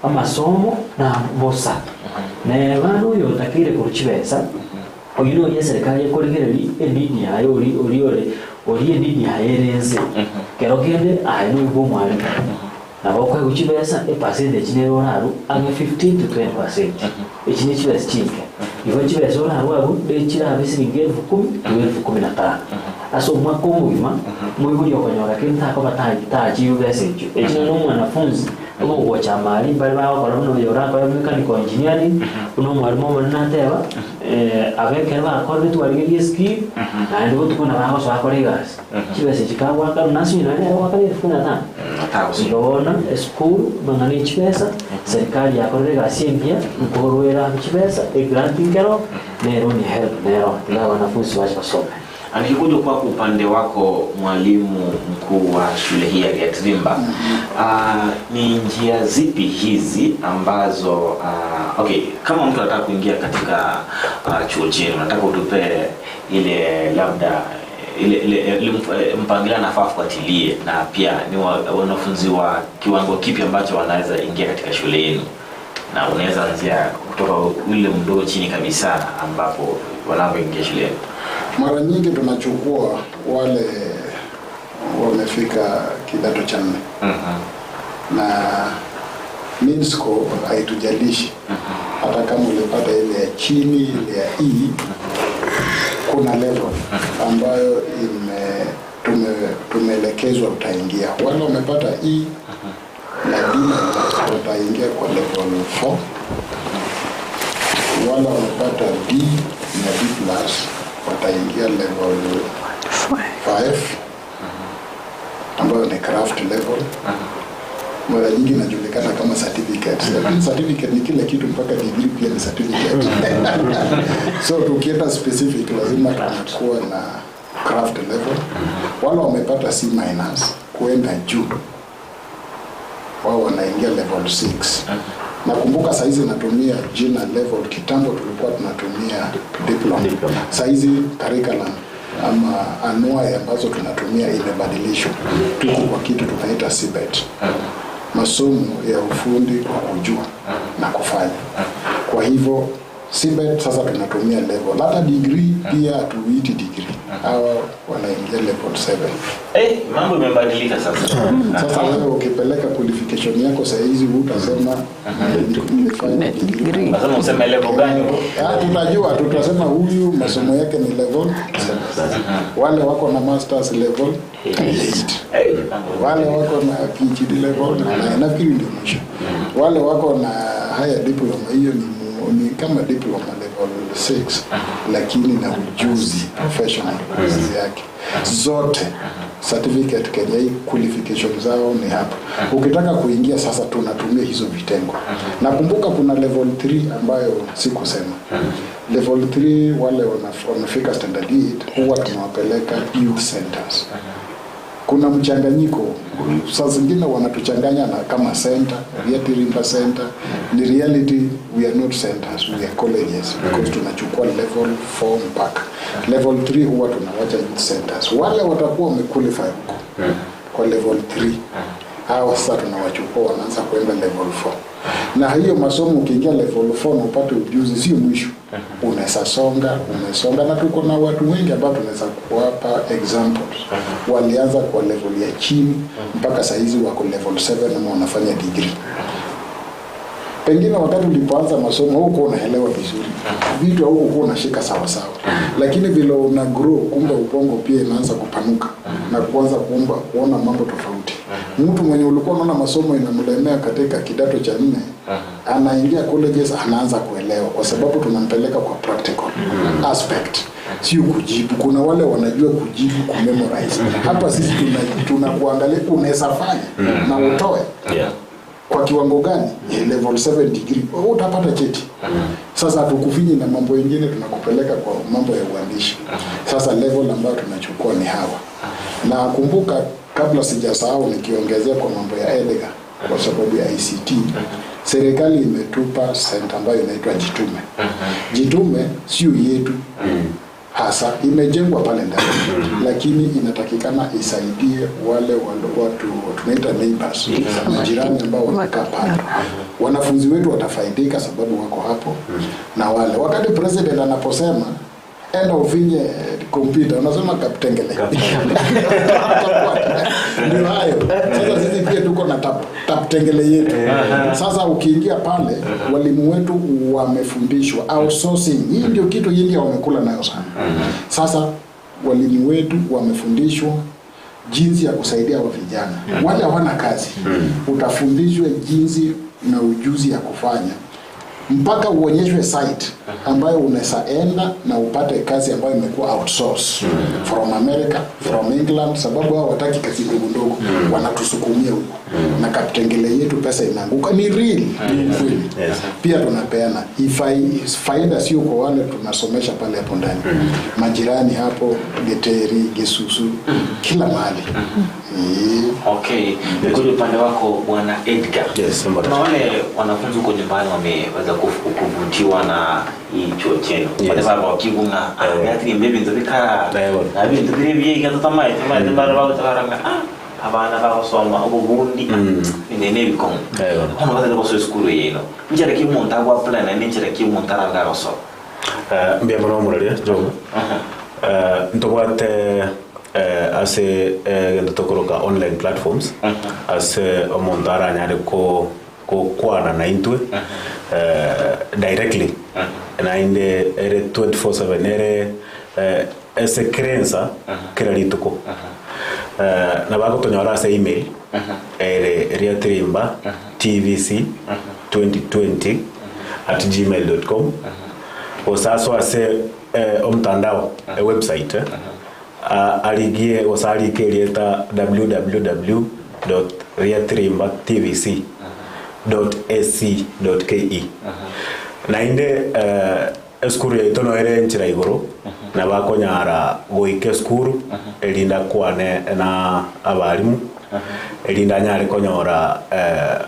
Speaker 5: amasomo na bosa ne bano yo takire ko chibese oyino ye serikali yakoregereri endidi yayo ori endidi yayerenze kero kende ayo ubo mwali nabo kwa kuchibesa percentage ne ronaru age 15 to 20% ichini chibesa chinke ivo chibesa ronaru abo de chira bisi ngel 10 aso mwako mwima mwibuli okonyora kenta ko bataji ubese ichini no mwanafunzi ubo wacha mali bali bawo kono yora kwa mechanical engineering uno mwalimu mwana teba Abigael bakora bitwariye ski and go tukuna baho so akore gas chibese chikawa ka nasi na leo wakati funa na ndona school bangani chibesa serikali yakore gas impya mkorwera chibesa granting kero nero ni help nero na wanafunzi wasome.
Speaker 1: Nikikuja kwa upande wako mwalimu mkuu wa shule hii ya RIATIRIMBA, ni njia zipi hizi ambazo kama mtu anataka kuingia katika chuo chenu, nataka utupe ile labda ile mpangilio nafaa kufuatilie, na pia ni wanafunzi wa kiwango kipi ambacho wanaweza ingia katika shule yenu, na unaweza anzia kutoka ule mdogo chini kabisa ambapo wanapoingia shule yenu?
Speaker 2: Mara nyingi tunachukua wale wamefika kidato cha 4. Na mean score haitujalishi. Hata kama ulipata ile ya chini, ile ya E, kuna level ambayo tumeelekezwa utaingia. Wale wamepata E na D wataingia kwa level 4. Wale wamepata D na D+ wataingia level 5 ambayo ni craft level. Mara nyingi inajulikana kama certificate. Certificate ni kile kitu mpaka degree pia ni certificate. So tukienda specific lazima tunakuwa na craft level. Wale wamepata C- kuenda juu, wao wanaingia level 6. Nakumbuka saizi natumia jina level, kitambo tulikuwa tunatumia diploma. Saizi curriculum ama anuai ambazo tunatumia imebadilishwa. Tuko kwa kitu tunaita CBET. Masomo ya ufundi kwa kujua na kufanya. Kwa hivyo CBET sasa tunatumia level. Hata degree pia tuiti degree. Hawa wanaingia level 7.
Speaker 1: Mambo yamebadilika sasa.
Speaker 2: Sasa wewe ukipeleka qualification yako saa hizi utasema nimefanya degree.
Speaker 1: Sasa useme level gani?
Speaker 2: Tutasema huyu masomo yake ni level 7. Wale wako na masters level 8. Wale wako na PhD level na nafikiri ndio mwisho. Wale wako na higher diploma, hiyo ni kama diploma level 6, lakini na ujuzi professional ujuzi yake zote. Certificate Kenya hii qualification zao ni hapa. Ukitaka kuingia sasa tunatumia hizo vitengo. Nakumbuka kuna level 3 ambayo sikusema. Level 3 wale wanafika standard 8 huwa tunawapeleka youth centers. Kuna mchanganyiko. Saa zingine wanatuchanganya na kama center, RIATIRIMBA center. Ni reality, we are not centers, we are colleges, because tunachukua level 4 mpaka level 3 huwa tunawacha youth centers. Wale watakuwa wamequalify huko kwa level 3, hao sasa tunawachukua wanaanza kwenda level 4. Na hiyo masomo ukiingia level 4 na upate ujuzi sio mwisho. Unaweza songa, na tuko na watu wengi ambao tunaweza kuwapa examples. Walianza kwa level ya chini mpaka saa hizi wako level 7 na wanafanya degree. Pengine wakati ulipoanza masomo huko unaelewa vizuri. Vitu huko unashika sawa sawa. Lakini vile una grow, kumbe ubongo pia inaanza kupanuka na kuanza kuona mambo tofauti. Mtu mwenye ulikuwa unaona masomo inamlemea katika kidato cha 4, anaingia colleges anaanza kuelewa kwa sababu tunampeleka kwa practical aspect. Sio kujibu. Kuna wale wanajua kujibu, kumemorize. Hapa sisi tunakuangalia unaweza fanya na utoe. Kwa kiwango gani? Level 7 degree. Utapata cheti. Sasa tukufinyi na mambo mengine tunakupeleka kwa mambo ya uandishi. Sasa level ambayo tunachukua ni hawa. Na kumbuka kabla sijasahau nikiongezea kwa mambo ya EDGA kwa sababu ya ICT. Serikali imetupa center ambayo inaitwa Jitume. Jitume sio yetu. Hasa imejengwa pale ndani, lakini inatakikana isaidie wale watu tunaita neighbors, majirani ambao wanakaa pale. Wanafunzi wetu watafaidika sababu wako hapo. Na wale wakati president anaposema enda ufinye kompyuta unasema kaptengele. Ndio hayo. Sasa sisi pia tuko na tap tengele yetu. Sasa ukiingia pale walimu wetu wamefundishwa outsourcing. Hii ndio kitu yeye wamekula nayo sana. Sasa walimu wetu wamefundishwa jinsi ya kusaidia wa vijana. Wale hawana kazi. Utafundishwa jinsi na ujuzi ya kufanya mpaka uonyeshwe site ambayo unaweza enda na upate kazi ambayo imekuwa outsourced from America, from England, sababu hao wataki kazi ndogo wanatusukumia huko na kaptengele yetu pesa inaanguka. Ni real, pia tunapeana faida, sio kwa wale tunasomesha pale hapo ndani, majirani hapo Geteri, Gesusu, kila mahali.
Speaker 1: Okay, nikuja upande wako Bwana Edgar.
Speaker 4: Yes,
Speaker 1: kuna wale wanafunzi huko nyumbani wameweza kuvutiwa na hii chuo chenu. Kwa sababu wakigunga yatiri mbebe nzabika na bintu bire biye gatama itima ndabara bawo tabaranga abana bakosoma ubundi inene bikon hono badale boso school yeno njere ki monta gwa plan na njere ki monta ranga roso
Speaker 4: mbia mono muralia jogo ntobate ase gendo tokoroka online platforms ase montara nyare ko kwana na intwe directly na inde ere 24/7 ere ese crenza kera lituko na bako tonyora ase email ere RIATIRIMBA tvc 2020@gmail.com osaso ase omtandao website aligie wasalike lieta www.riatirimbatvc.ac.ke na inde eskuru ya itono ere nchira igoro na bakonyara goike skuru elinda kwane na abarimu elinda nyare konyora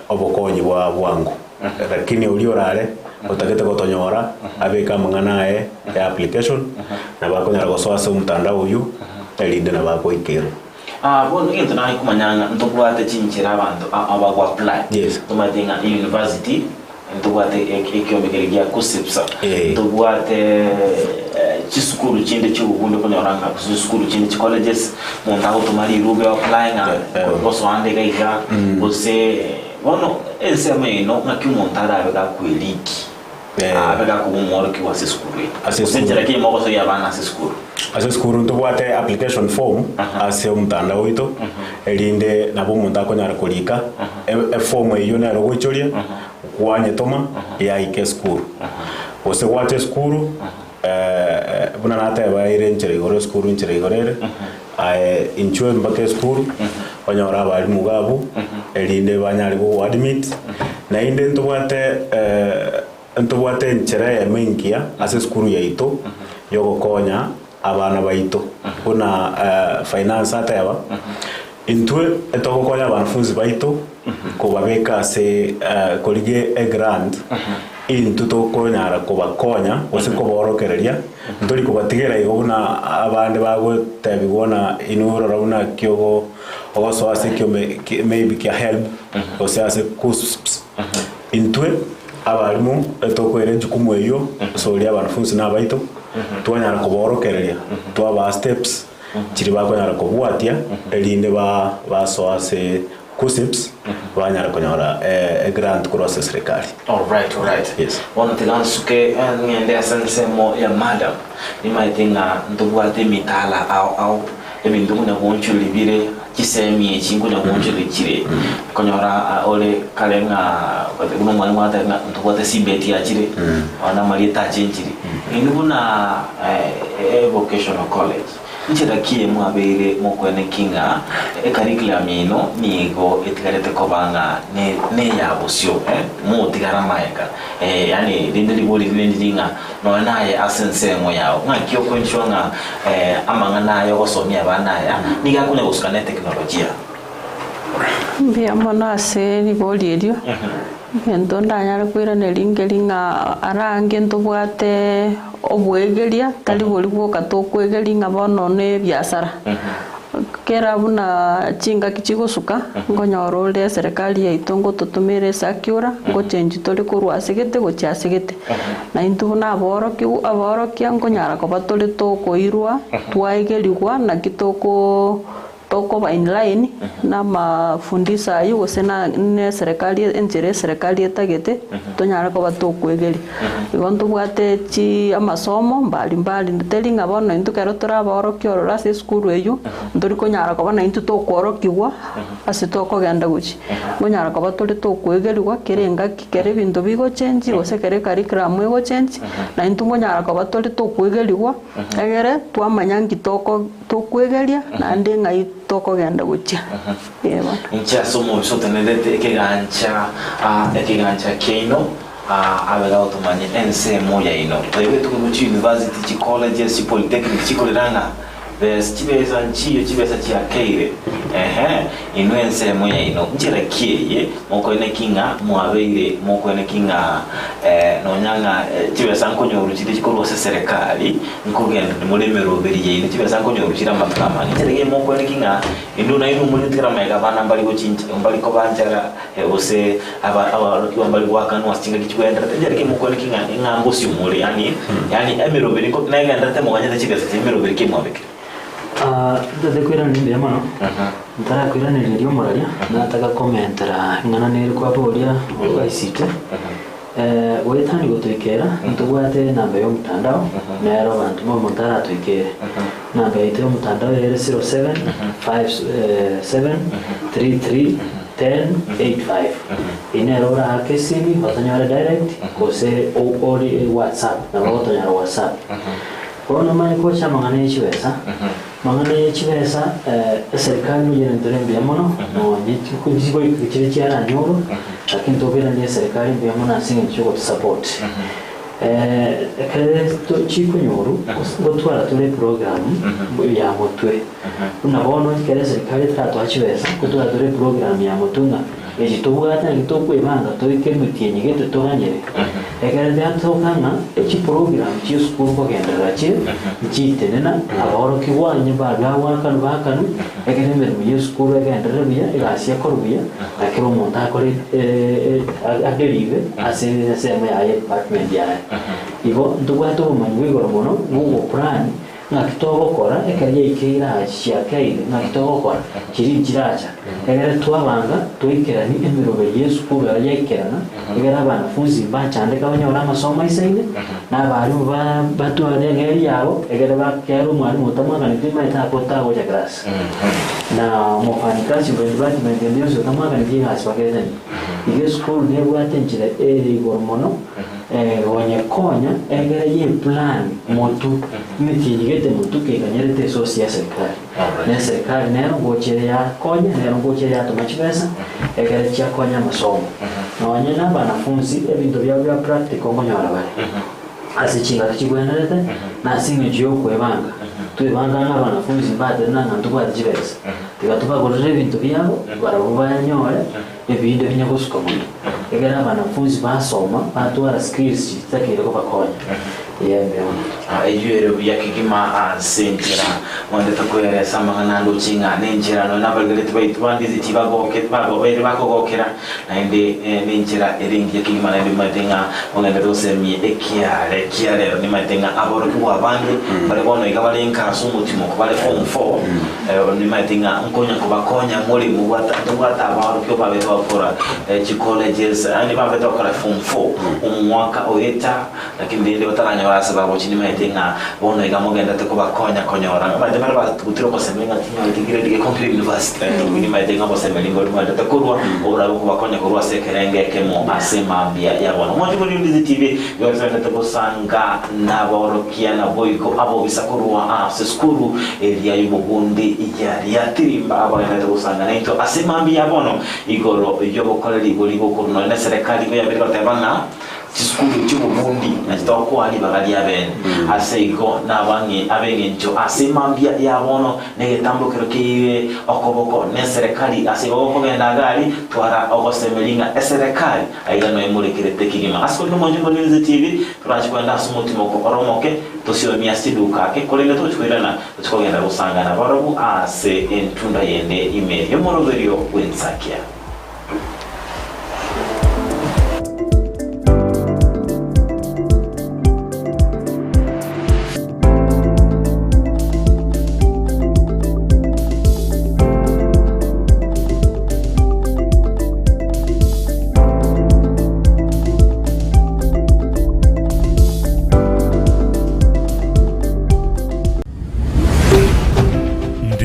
Speaker 4: obokonyi bwa bwangu lakini uliorare utakete gotonyora abeka manganae ya application na bakonyara gosoasa umtandao uyu elinde na bakoikero
Speaker 1: bono into na kumanyanga ntobwate chinchira abantu abagwa apply
Speaker 4: yes
Speaker 1: tumadinga university ntobwate ekyomegeregia kusipsa ntobwate chisukuru chinde chubundo konyoranga chisukuru chinde colleges montago tumari rube applying koso ande gaika bose bono enseme no ngakiumontara abega kweliki abega kumoro kiwa seskuru asenjera ki moko so yabana seskuru
Speaker 4: aseskuru ntobwate application form ase umtanda wito elinde nabo monta konyara kolika form eyo na rogochoria kwanye toma ya ike skuru ose wate skuru buna nata baire nchire igoro skuru nchire igorere inchwe mbake skuru banyora abari mugabu elinde banyari go admit na inde ntobwate nchire ya mengia ase skuru ya ito yogo konya abana baito kuna finance ataba intwe etogokonya abafunzi baito ko babeka se kolige a grant into tokonyara ko bakonya ose ko borokereria ndori ko batigera igona abande bago tabigona inuro rauna kyogo oso ase kyo maybe kya help ose ase cusps intwe abarimu etokwere jukumu eyo sori abafunzi na baito twanyara kuborokereria twaba steps kiri bakonyara kubwatia elinde basoase kusips banyara konyora grant cross serikali.
Speaker 1: All right
Speaker 4: yes
Speaker 1: one tilansuke ngende asansemo ya madam ni maitinga ndubwate mitala au ebintu kuna bonchuli bire kisemi chingu na bonchuli kire konyora ole kalenga kuno mwalimu ata ndubwate sibeti ya kire wana malita chinchiri indubuna vocational college nchira kie mwabere mokwene kinga curriculum ino nigo etikarete kobanga ne ya bosio mu tigara maeka yani dinde libori ndinga no naye asense mo yao ngakyo kwenchonga amanga nayo gosomia banaya niga kunya guskane teknolojia
Speaker 3: mbia monase ni bolierio ento ndanyara kwira nelingelinga arange ntobwate obwegeria tali boli bwoka tokwegelinga bono ne biashara kera buna chinga kichigusuka ngonyora ule serikali ya itongo tutumire sakiura ngo change toli kurwasigete gochasigete na intu na aborokia ngonyara ko batoli to koirwa twaegeligwa na kitoko toko ba inline na mafundisa ayu gosena ne serikali enjere serikali etagete tonyara ko batokwegeri igonto bwate chi amasomo mbali telinga bono into kero turaboro kyorora se skuru eyu ndori konyara ko bana into tokworokiwa ase tokogenda guchi konyara ko batore tokwegerwa kerenga kikere bintu bigo change gose kere curriculum ego change na into konyara ko batore tokwegerwa egere twamanyangi tokwegeria na ndi ngai tokogenda guchi yeba
Speaker 1: incha somo bisotenedete ekigancha keino Abigael tumanye ensemo ya ino twebwe tukubuchi university chi colleges chi polytechnic chi koleranga chibesa nchiyo chibesa chia keire ino ensemo ya ino njira kieye moko ene kinga mwabeire moko ene kinga nonyanga chibesa nkonyoru chiti chikoro se serikali nkogenda mulemero beriye ino chibesa nkonyoru chira makama njira moko ene kinga ino na ino mulitira mega bana mbali go chinja mbali ko banjara ose aba rokiwa mbali wakanu wasinga kichwenda njira moko ene kinga ngambo si umuri yani emero beriko naga ndate mwanya chibesa emero berike mwabeke
Speaker 5: ndade kwira ni mbere mano ntara kwira ni rero muraria nataka commentera ngana neri kwa boria ICT wetani gotwikera ntugwate namba yo mtandao nero bantu mo mutara twikere namba yo mtandao ere 07 57 33 1085 inerora akesini batanyara direct kose ori WhatsApp na batanyara WhatsApp kono mani kocha mangane chibesa mangane chibesa serikali no yene ndore mono no nyiti kujigo ikiri cyara nyoro lakini tobera ni serikali mono asinga cyo support kare to chiko nyoro gotwara tule program ya motwe unabono kare serikali tratwa chibesa gotwara tule program ya motunga eji tobugata ngitokwe banga toikemutie nyigete toganyere ekare byatokanga echi program chi school ko gendera chi chitenena aboro kiwanye bagwa bakanu ekene meru ye school gendera biya igasiya korubiya akero monta kore aderive ase sema ya department ya ibo ndugwato manywe goromono ngo plan nakitogo kora ekariye ikira cyakaire nakitogo kora kiri kiracha egere twabanga toikera ni emirobe Yesu kura yekerana egere abanafunzi bachandika banyora amasomo isaine n'abari batware ngeri yabo egere bakero umwari mutamanga ni kwima itakotago ya grass na mufanyikazi department ndio tamanga ni hasi bagezeni Yesu kura ne bwatenjira eri gormono wanye konya egere ye plan motu mitigete motu ke kanyerete sosia serikali ne serikali nero gochire ya konya nero gochire ya tomachibesa egere cha konya masomo na wanye na banafunzi ebintu bya practical ngonyora bale asichinga kigwenerete na singe jyo kwebanga twebanga n'abanafunzi bade nanga ndugwa jibesa tigatuba gorere ebintu byabo barabuba nyore ebintu binyagusuka muno egera abanafunzi basoma batwara skills zitakire ko bakonya
Speaker 1: ayuero yakigima asentira wanda takoyere samanga ndo chinga nenjira no nabalgele Ndizi tibagoke bere bakogokera naende nenjira eringi yakigima na bimatenga wanga dosemi ekiare ni matenga aboro kwa bandi bale bono igabale nkaso mutimo ko bale form 4 ni matenga nkonya ko bakonya muri mu gwata abaro ko babe bakora chi colleges ani babe bakora form 4 umwaka oyeta lakini ndende bataranya sababu chini maitenga bono igamogenda te ko bakonya konyora bademara batutiro ko semenga tinyo itigire dige complete university ni maitenga bo semelingo mada te kurwa ora ko bakonya kurwa sekerenge kemo asema bia ya bono mo jibuli Ndizi TV yo sasa te bosanga na borokia na boyiko abo bisakurwa se skuru elia yubugundi ya RIATIRIMBA abo enda te bosanga na ito asema bia bono igoro yobo koleli boligo kurno na serikali ko ya biro tabanga Kisii cy'ubuvundi nakitaho ko ari bagari abene aseiko nabangi abengenjo asemambia yabono negetambukiro kiwe okoboko ne serikali asego ko benda gari twara ogosemelinga serikali ayano emurekire tekigima asko no monjo Ndizi TV turachikwenda asumutima ko oromoke tosio miasiduka ke kolele tochwirana tukogenda gusangana barabu ase entunda yende email yo moroverio wensakia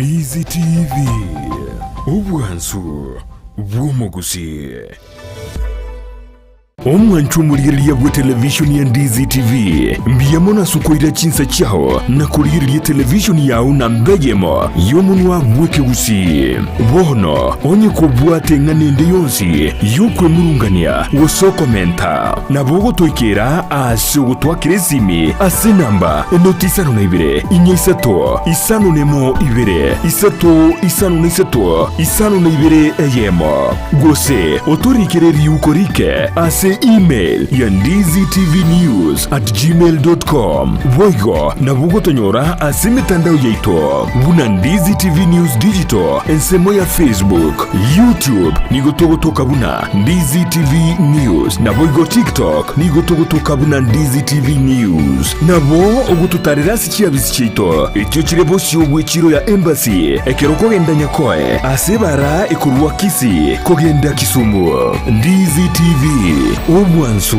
Speaker 6: Ndizi TV obwansu bw'omugusi. Omwanchu muliriria bwa televisioni ya Ndizi TV mbiyamona sukoira chinsa chao na kuliriria televisioni yao na mbejemo yomunwa mweke Gusii bono onye kubwate nganende yonsi yukwe murungania woso komenta na bogo toikera ase gutwakire simi ase namba notisano na ibere inye isato isano nemo ibere isato isano na isato isano na ibere eyemo gose otorikere yukorike ase email ya ndiztvnews@gmail.com voigo na bugotonyora ase mitandao yaito buna Ndizi TV News Digital ensemo ya Facebook, YouTube nigotogotoka buna Ndizi TV News na voigo TikTok nigotogotoka buna Ndizi TV News na bo ogututarira sichiabisi chito ekyo chirebo shobwe chiro ya embassy ekeroko genda nyakoe ase bara ekurwa Kisii kogenda Kisumu. Ndizi TV omwansu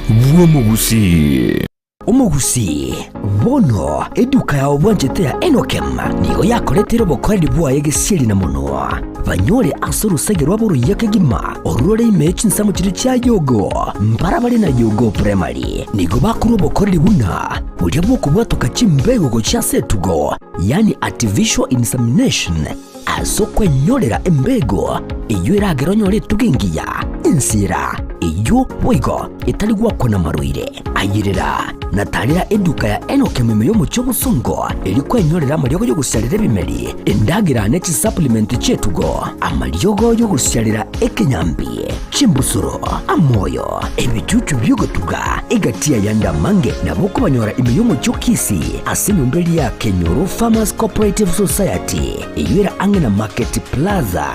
Speaker 6: bw'omugusi.
Speaker 7: Omugusi bono eduka ya obwanjete ya Enokem nigo yakoretero bokoreri bwaye gesieri na muno banyore asoro segerwa boru yakegima orore imechi nsamo kiri cya yogo mbara bari na yogo primary nigo bakuru bokoreri buna burya bwo kubwatoka chimbego go cya setugo yani artificial insemination asokwe nyorera embego iyo iragero nyore tugingiya insira iyo boigo itari gwakona maruire ayirira natarira eduka ya Enokem yo mucyo busungo iri kwenyorera amaryogo yo gusyarira bimeri endagira neti supplement chetugo amaryogo yo gusyarira ekenyambi chimbusuro amoyo ebicucu byugotuga igatia yanda mange naboko banyora imiyo mucyo Kisii asinumbeli ya Kenyoro Farmers Cooperative Society iyira angena Market Plaza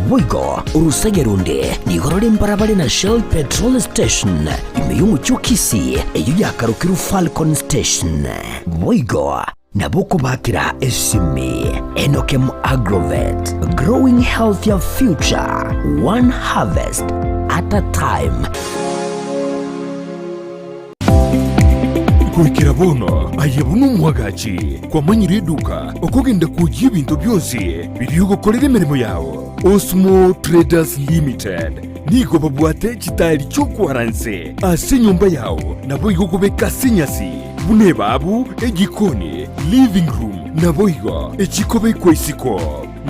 Speaker 7: boigo urusegerunde nigorore mbarabare na Shell Petrol Station imiyo mucyo Kisii iyo yakarukiru Falcon Station boigo naboko bakira esimi Enokem Agrovet growing healthier future one harvest at a time.
Speaker 6: Kuikira bono ayebunu mwagachi kwa manyiri eduka okogenda kujya ibintu byose biriyugokorera imirimo yawo. Osmo Traders Limited nigo babwate kitari cyo kwaranse ase nyumba yawo nabo igogobeka sinyasi bune babu egikoni living room nabo igo ekikobe kwesiko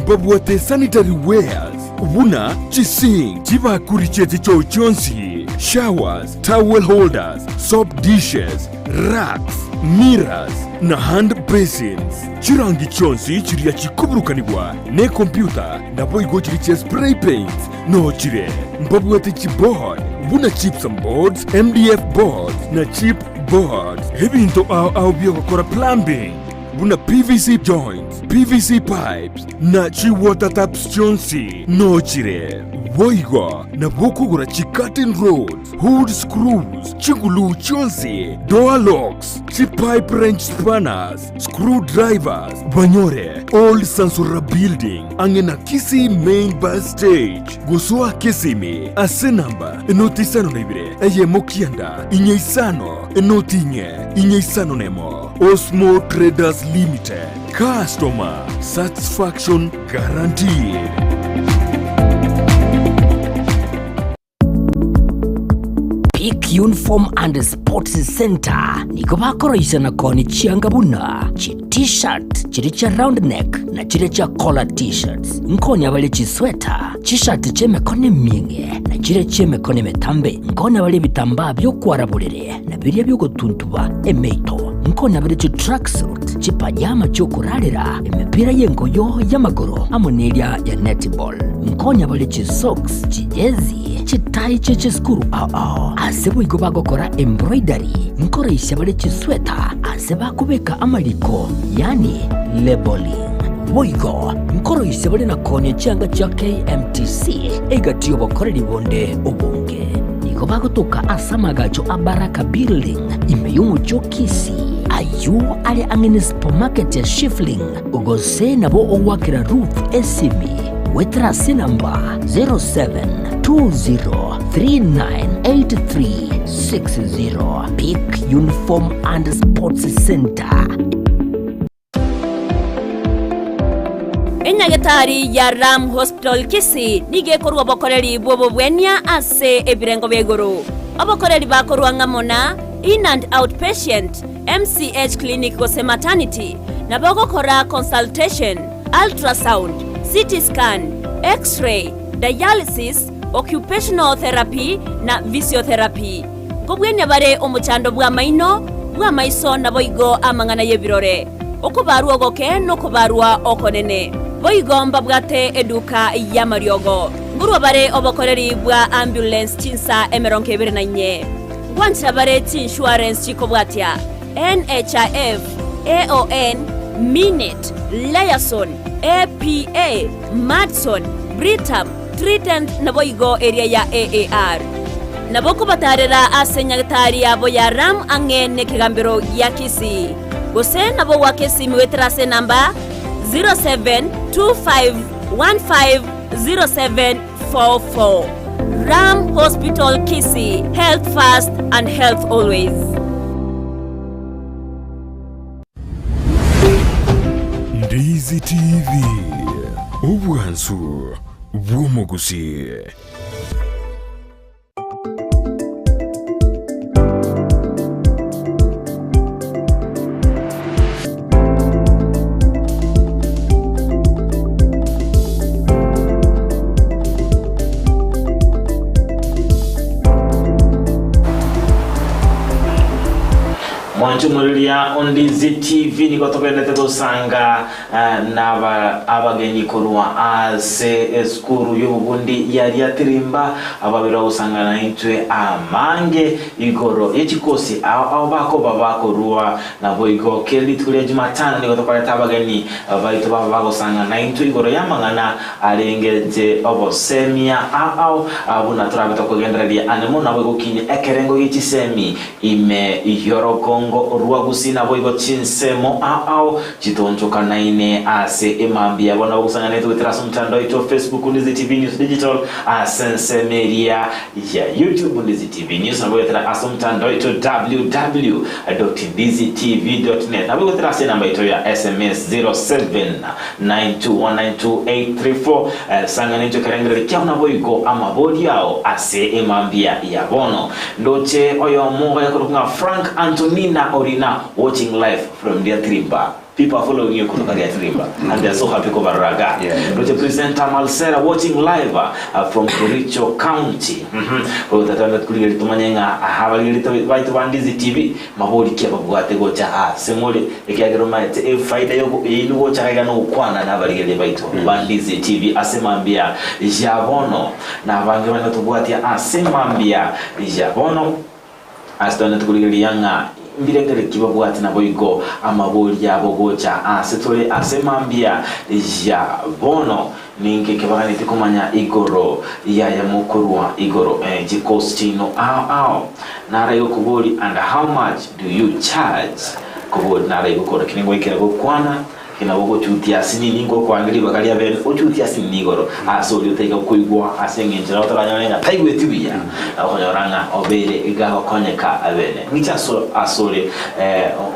Speaker 6: babwate sanitary wares buna chising chibakurichete cyo cyonsi showers towel holders soap dishes racks mirrors na hand basins chirangi cyonsi kiriya kikuburukanibwa ne computer nabo igo kiri spray paint no chire mbabwate keyboard buna chips and boards MDF boards na chip boards ebinto au byokora plumbing buna PVC joints PVC pipes na chi water taps chonsi no chire boigo na bokugura chi curtain rods hood screws chigulu chonsi door locks chi pipe wrench spanners screwdrivers banyore old Sansura building angena Kisii main bus stage gusua Kisimi ase namba enotisano nebire eye mokianda inyeisano enotinye inyeisano nemo Osmo Traders Limited customer satisfaction guaranteed.
Speaker 7: Peak Uniform and Sports Center niko bakoroisha na koni chiangabuna chi t-shirt chiri cha round neck na chiri cha collar t-shirts nkoni abale chi sweater t-shirt cheme kone minge na chiri cheme kone metambe nkoni abale bitamba byo kwaraburere na biriya byo gutuntuba emeito nkoni abale chi tracksuit chi pajama cyo kurarira emipira yengoyo y'amagoro amonelia ya netball nkoni abale chi socks chi jezi chi tie chi skuru asebo igo bagokora embroidery nkoresha bale chi sweater aseba kubeka amaliko yani labeling boigo nkoroisha bale na konye cyanga cya KMTC egatiyo bakorera ibonde ubunge niko bagotoka asamagacho abaraka building imeyo cyo Kisii ayu ali angene supermarket ya Shifling ugose nabo owakira Ruth SCB wetrasi namba 0720398360 Peak Uniform and Sports Center.
Speaker 8: Enyagetari ya Ram Hospital Kisii nigekorwa bokoreri bwobo bwenya ase ebirengo begoro. Abokoreri bakorwa ngamona in and outpatient MCH clinic gose maternity na bagokora consultation, ultrasound, CT scan, X-ray, dialysis, occupational therapy na physiotherapy. Kobwenya bare omuchando bwa maino, bwa maiso na boigo amangana yebirore. Okubarwa goke no kubarwa okonene. Boigomba bwate eduka ya mariogo. Ngurwa bare obokoreri bwa ambulance chinsa emeronke bere na nye. Gwanchira bare insurance chiko bwatia. NHIF, AON, Minute, Liason, APA, Madson, Britam, Trident na boigo area ya AAR. Naboko batarera asenyagatari abo ya Ram angene kigambiro ya Kisii. Gose nabo wake simu wetrase namba 0725150744. Ram Hospital Kisii, health first and health always.
Speaker 6: Ndizi TV, ubwansu bw'omugusi.
Speaker 1: Mwanchumulilia Ndizi TV niko tokendete kusanga na abagenyi kurwa ase skuru y'Uburundi ya RIATIRIMBA ababira usanga na intwe amange igoro yechikosi aho bako babakorwa na boigo kendi tukule Jumatano niko tokoleta abagenyi baito baba usanga na intwe igoro yamangana alengeje obosemia aho abuna turabita kugenderia anemo na boigo kinye ekerengo y'ichisemi ime yorokongo Rua Gusii na boigo chinsemo ao chitonchoka naine ase emambia bona usanga netu tirasu mtandao ito Facebook Ndizi TV News Digital asense media ya YouTube Ndizi TV News na boigo tirasu mtandao ito www.ndizitv.net na boigo tirasu namba ito ya SMS 0792192834 sanga netu karengere kia na boigo ama bodi yao ase emambia ya bono ndoche oyo mongo ya kurukunga Frank Antonina Orina watching live from RIATIRIMBA. People are following you kutoka RIATIRIMBA and they are so happy kuva raga. Ndoche presenter Malsera watching live from Kericho County. Tatanda tukuligeli tumanyenga habalili baitu Ndizi TV mabodi kia babwate gocha semole ekiagero maite faida yoko inu gocha kaiga no kwana na baligeli baitu Ndizi TV asemambia jabono na bange bana tubwatia asemambia jabono asitone tukuligeli yanga mbirengere kibabwati na boigo amaboli yabo gocha asetole asemambia ya bono ninge kebagani tikumanya igoro ya mukurwa igoro jikostino ao nara yokuboli and how much do you charge kuboli nara yokora kingo ikera gokwana kina bogo chutia sinini ngo kwangiri bakalia ben ochutia sinini goro so lyo tega kuigwa asengenjira otaranyanya taigwe tibiya aho yoranga obere igaho konyeka abene ngicha so asole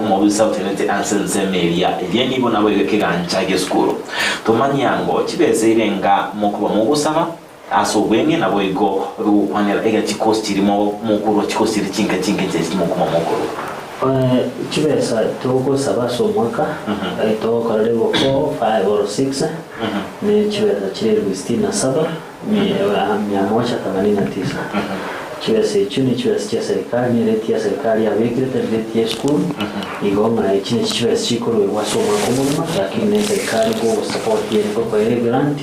Speaker 1: umobisa utenete ansenze melia yeni bona boye kiganja geskuru tomanyango kibeze irenga mukuba mugusaba aso bwenge na boyego ruwanera ega chikostirimo mukuru chikostiri chinga chesi mukuma mukuru
Speaker 5: Chibesa toko sabaso mwaka toko karebo 4, 5 or 6 ni chibesa chile 67 189 chibesa chuni chibesa cha serikali ni reti ya serikali ya vekirete reti ya school igonga chini chibesa chikuru waso mwakumuma lakini serikali ko support yeni kwa ile grant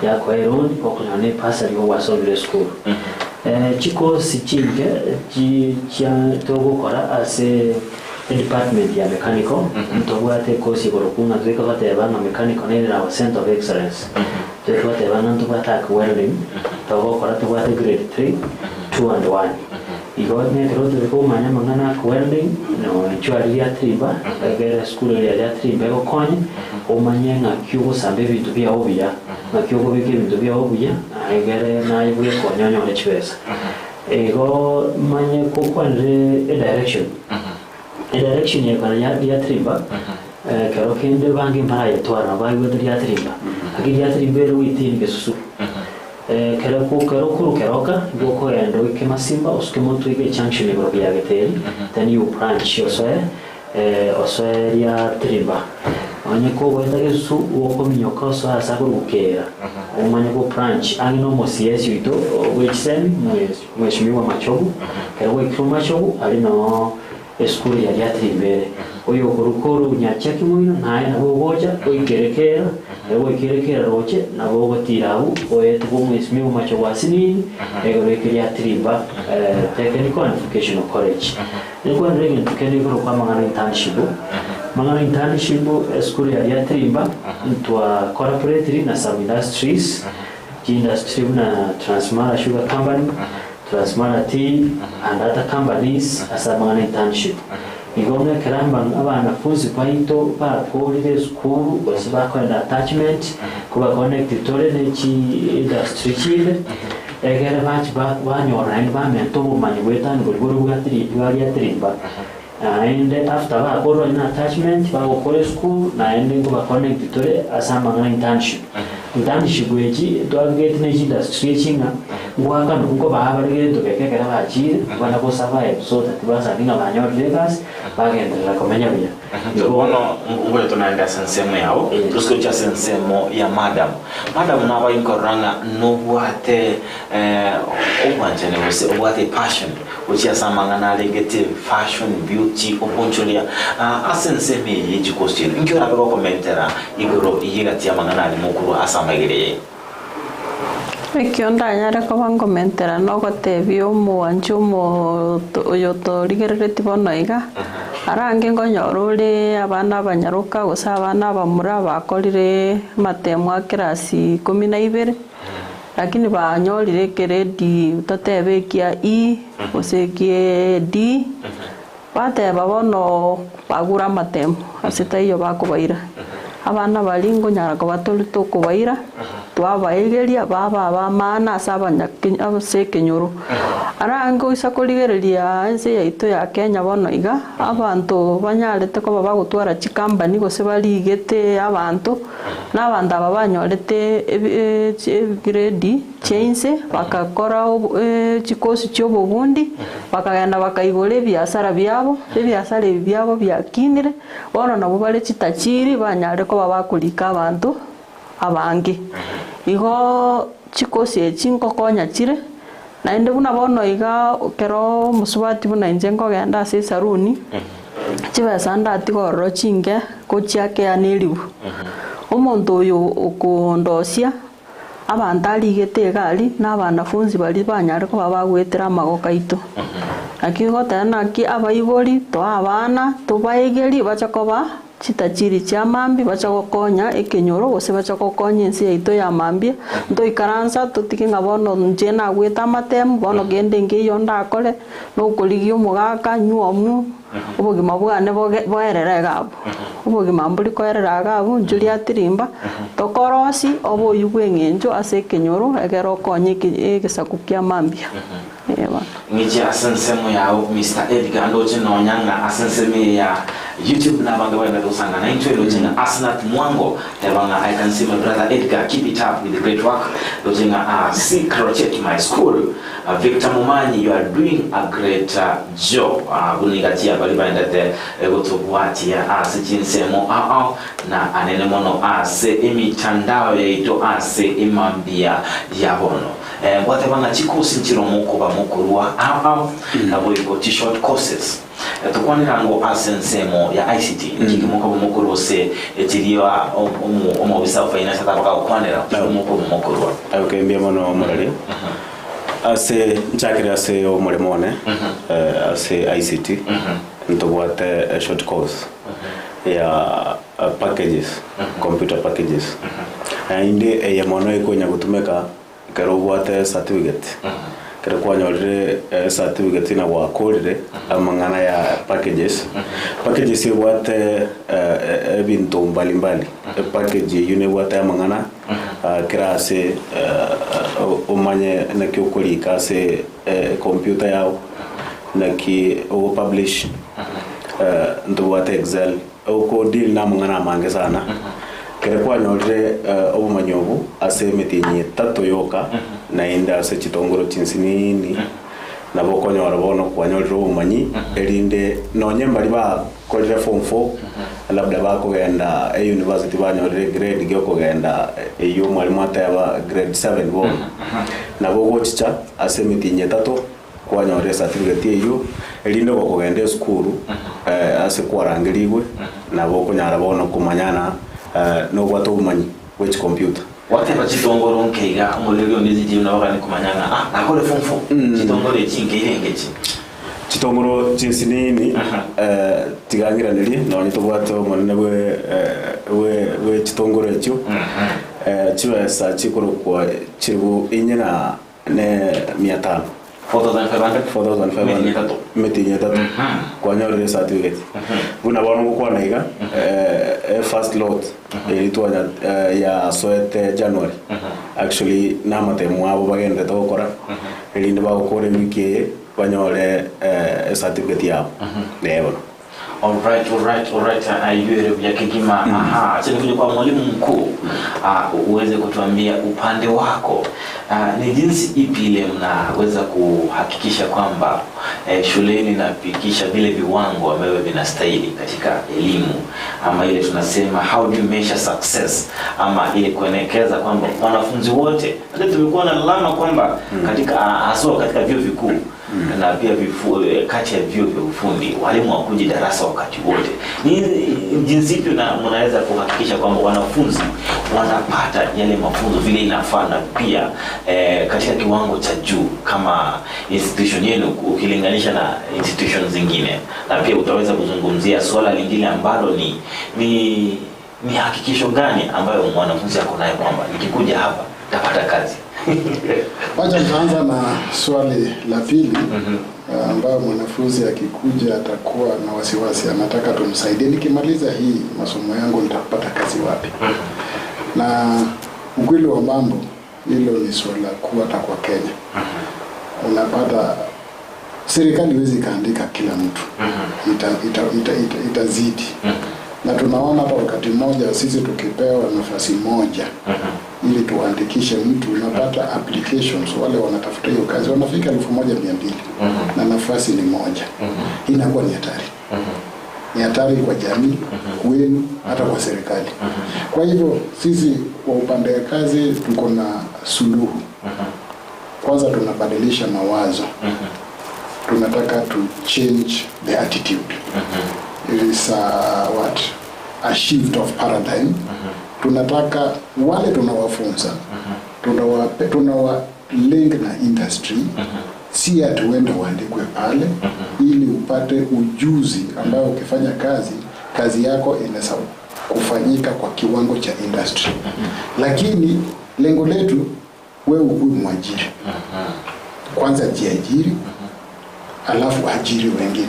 Speaker 5: ya kwa eroni kwa kunane pasa yo waso vile school chiko sichinge chia togo kora ase department ya mechanical togo ate kosi borokuna tweka bate bana mechanical ne na center of excellence tweka bate bana tubata welding togo kora togo ate grade 3 2 and 1 igone rodo ko manya mangana welding no chwali ya triba agera school ya triba ko konye omanyenga kyugo sambe bitu bya obya na kyugo bike bitu bya obya agera na ibuye konyonyo ne chwesa ego manye ko kwanje direction ya kana ya triba kero kende bangi mara ya twara bayi wetu RIATIRIMBA akiri RIATIRIMBA witini gesusu kero kuru keroka goko endo ikemasimba uskimotu ibe junction ibro bya geteri then you branch osoe RIATIRIMBA anye ko wenda gesusu woko minyoka so asa kurukera umanye ko branch angino mo CS yuito wechsemi mweshimiwa machogu kero wikru machogu ali no eskuri ya RIATIRIMBA oyo korukoro nyachaki mwino naye nabo boja oikerekera roche nabo batirahu oyete kumwesimiwa macho wasini egoreke RIATIRIMBA technical and vocational college nikwa ndenge tukende kwa mangana internship eskuri ya RIATIRIMBA ntwa corporate na some industries industry na Transmara Sugar Company, Transmara Tea and other companies as a mangana internship igomwe karamba abanafunzi kwaito bakorire school bose bakwenda attachment kuba connected tole n'iki industry chile egere bachi banyora ndi bamento bumanyi bwetani bwo RIATIRIMBA and after bakoro in attachment bakore school na ende kuba connected tole asama ngana internship wechi twagete n'iki industry chinga ngwaka nuko bahabarige tokekera bachi bana ko survive so that basaninga banyor legas bagendera komenya bya
Speaker 1: Bono ngoja tunaenda sensemo yao tuskocha sensemo ya madam naba inkoranga no bwate obanje ne wose obwate passion uchi asamanga na legete fashion beauty oboncholia asenseme yeji question ngyo nabego commentera igoro yigati amanga na mukuru asamagire
Speaker 3: Ekionda nyare ko bangomentera no gotebio muanju mo oyo to ligereti bono iga arange ngonyorure abana banyaruka gusa abana bamura bakorire matemwa klasi 12 lakini banyorire grade totebekia E usekie D bateba bono bagura matemo asita iyo bakubaira abana balingo nyarako batolito kubaira twabaegeria baba mana asabanya abasekenyoro arango isakoligereria ense yaito ya Kenya bono iga abantu banyarete ko baba gutwara chikambani gose baligete abantu n'abandi ababanyorete grade chense bakakora chikosi cyobubundi bakagenda bakaigole biasara byabo byakinire bono nabo bale chitachiri banyare ko baba kulika abantu abangi igo chikosi echinko konya chire na ende buna bono iga kero musubati buna injengo genda ase saruni chibesa ndati gororo chinge kochiake anelibu omonto oyo okondosia abantu aligete gali n'abanafunzi bali banyare ko baba gwetera amagoka ito akigotana ki abaibori to abana to baegeri bachakoba chitachiri cha mambi bachakokonya ekenyoro gose bachakokonya ensi yaito ya mambi ndo ikaransa tutikinga bono njena gweta matemu bono gende ngiyo ndakore no kuligio mugaka nyuomu ubugima bwane boerera gabo ubugima mburi koerera gabo RIATIRIMBA tokorosi obo yugwengenjo ase kenyoro egero konye egesakukia mambi eba
Speaker 1: ngije asensemo yao Mr. Edgar ndoje nonyanga asenseme ya YouTube na banga wenda dosanga na intwelo jinga Asnat Mwango tebanga I can see my brother Edgar keep it up with the great work dojinga secret my school Victor Mumanyi you are doing a great job unigatia bali baenda te gotobwatia asichinsemo na anene mono ase emitandao yaito ase imambia yabono watebanga chikosi nchiromoko bamukurwa nabo iko t-shirt courses tukwanira ngo asensemo ya ICT kikimoko bumukuru se etiriwa omo bisa finance tabaka kwanira bumukuru mukurwa
Speaker 4: okay mbia mono morali ase nchakira se omoremone ase ICT ntobwate short course ya packages computer packages inde ya mono ikonya gutumeka kero bwate certificate kero kwanyorire certificate na wakorire amangana ya packages bwate ebintu mbalimbali package yune bwate amangana krase umanye na kyokolika se computer yao na ki o publish ndo bwate Excel o ko deal na amangana mange sana kere kwa nyore obumanyobu ase metinyi tato yoka na inda ase chitongoro chinsinini na bokonyora bono kwa nyore obumanyi erinde nonye mbali ba kolire form 4 labda bakogenda university banyorire grade gyo kogenda iyo mwalimu ataba grade 7 bo na bogochicha ase metinyi tato kwa nyore certificate iyo erinde kogenda school ase kwarangirigwe na bokonyara bono kumanyana no gwato umanyi which computer
Speaker 1: wate bachitongoro nkeiga mulego Ndizi jina bakani kumanyana akole form 4 chitongoro chinkeire ngechi
Speaker 4: chitongoro chinsinini tigangira nili no tobwato monene we chitongoro echo chiwesa chikoro kwa chibu inyana ne 500 4,500 metinye tatu kwa nyore certificate buna bano kwa naiga first lot ilitwa ya soete January actually na matemu abo bagenda tokora ilinde ba ukore wiki banyore certificate yabo leo.
Speaker 1: All right. Ayuere ya kigima. Acha nikuje kwa mwalimu mkuu. Uweze kutuambia upande wako. Ni jinsi ipi ile mnaweza kuhakikisha kwamba shuleni inafikisha vile viwango ambavyo vinastahili katika elimu, ama ile tunasema how do you measure success, ama ile kuelekeza kwamba wanafunzi wote ndio tumekuwa na alama kwamba katika haswa katika vyuo vikuu na pia kati ya vyuo vya ufundi walimu wakuji darasa wakati wote. Ni jinsi ipi mnaweza kuhakikisha kwamba wanafunzi wanapata yale mafunzo vile inafaa na pia katika kiwango cha juu kama institution yenu ukilinganisha na institution zingine, na pia utaweza kuzungumzia swala lingine ambalo ni hakikisho gani ambayo mwanafunzi ako nayo kwamba nikikuja hapa tapata kazi.
Speaker 2: Wacha tuanza na swali la pili ambayo mwanafunzi akikuja atakuwa na wasiwasi, anataka tumsaidie nikimaliza hii masomo yangu nitapata kazi wapi? Na ukweli wa mambo hilo ni swala kuu hata kwa Kenya. Unapata serikali haiwezi kaandika kila mtu. Itazidi. Na tunaona hata wakati mmoja sisi tukipewa nafasi moja ili tuandikishe mtu, unapata applications wale wanatafuta hiyo kazi wanafika 1200 na nafasi ni moja. Inakuwa ni hatari. Ni hatari kwa jamii, kwenu, hata kwa serikali. Kwa hivyo sisi kwa upande wa kazi tuko na suluhu. Kwanza tunabadilisha mawazo. Tunataka to change the attitude. It is a shift of paradigm. Tunataka wale tunawafunza, tunawa link na industry, si atuende waandikwe pale, ili upate ujuzi ambao ukifanya kazi yako inaweza kufanyika kwa kiwango cha industry. Lakini lengo letu wewe ukuwe mwajiri. Kwanza jiajiri, alafu ajiri wengine.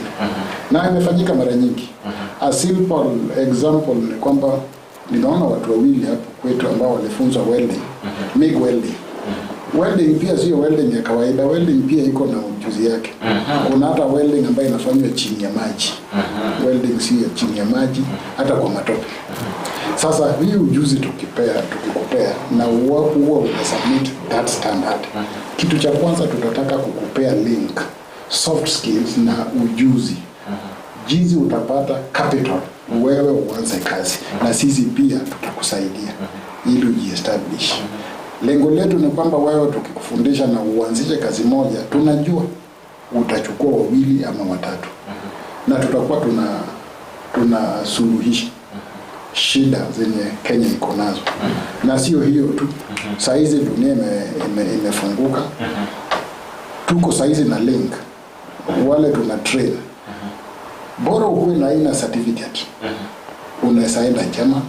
Speaker 2: Na imefanyika mara nyingi. A simple example ni kwamba ninaona watu wawili hapo kwetu ambao walifunzwa welding, MIG welding. Welding pia sio welding ya kawaida, welding pia iko na ujuzi yake. Kuna hata welding ambayo inafanywa chini ya maji. Welding sio chini ya maji, hata kwa matope. Sasa hii ujuzi tukikupea na huo unasubmit that standard. Kitu cha kwanza tutataka kukupea link, soft skills na ujuzi. Jinsi utapata capital wewe uanze kazi, na sisi pia tutakusaidia ili ujiestablish. Lengo letu ni kwamba wewe tukikufundisha na uanzishe kazi moja, tunajua utachukua wawili ama watatu. Na tutakuwa tuna suluhisha shida zenye Kenya iko nazo. Na sio hiyo tu. Saizi dunia imefunguka. Tuko saizi na link. Wale tuna train. Bora ukuwe na aina certificate. Unaweza enda German.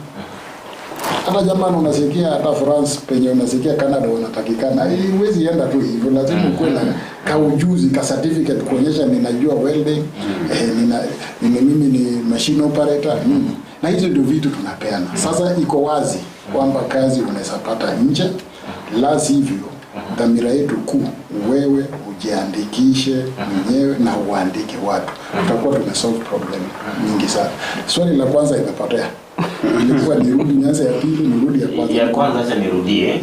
Speaker 2: Hata German unasikia, hata France penye unasikia, Canada wanatakikana. Huwezi enda tu hivyo, lazima ukuwe na kaujuzi ka certificate kuonyesha ninajua welding, mimi ni machine operator. Na hizo ndio vitu tunapeana. Sasa iko wazi kwamba kazi unaweza pata nje, la sivyo dhamira yetu kuu wewe ujiandikishe mwenyewe na uandike watu. Tutakuwa tumesolve problem nyingi sana. Swali la kwanza imepotea. Ilikuwa nirudi nianze ya pili, nirudi ya kwanza.
Speaker 1: Ya kwanza acha nirudie.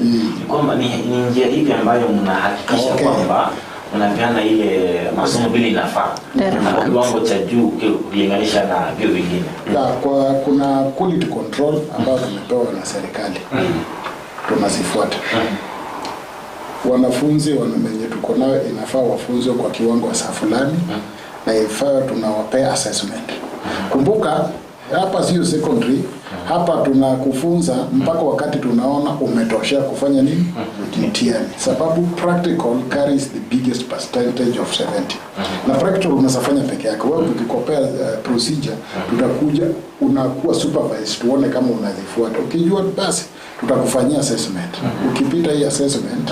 Speaker 1: Kwamba ni njia hivi ambayo mnahakikisha kwamba mnapeana ile masomo bila inafaa na kiwango cha juu ukilinganisha na vyo vingine.
Speaker 2: Kuna quality control ambayo tumepewa na serikali. Tunasifuata. Wanafunzi wenye tuko nao inafaa wafunzwe kwa kiwango cha fulani na inafaa tunawapea assessment. Kumbuka hapa sio secondary, hapa tunakufunza mpaka wakati tunaona umetoshea kufanya nini? Mtihani. Sababu practical carries the biggest percentage of 70. Na practical unasafanya peke yako. Wewe ukikopea procedure, tutakuja unakuwa supervised tuone kama unazifuata. Ukijua basi tutakufanyia assessment. Ukipita hii assessment,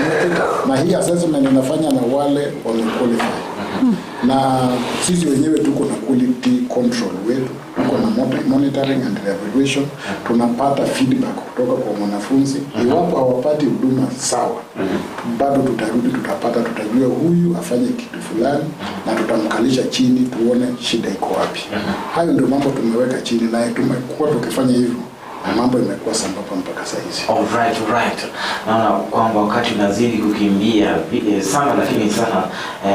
Speaker 2: umepita. Na hii assessment inafanya na wale wame-qualify. Na sisi wenyewe tuko na quality control wetu, tuko na monitoring and evaluation, tunapata feedback kutoka kwa wanafunzi. Iwapo hawapati huduma sawa, bado tutajua huyu afanye kitu fulani na tutamkalisha chini tuone shida iko wapi. Hayo ndio mambo tumeweka chini na tumekuwa tukifanya hivyo. Na mambo imekuwa sambamba mpaka sasa hizi.
Speaker 1: All right. Naona kwamba wakati unazidi kukimbia sana, lakini sana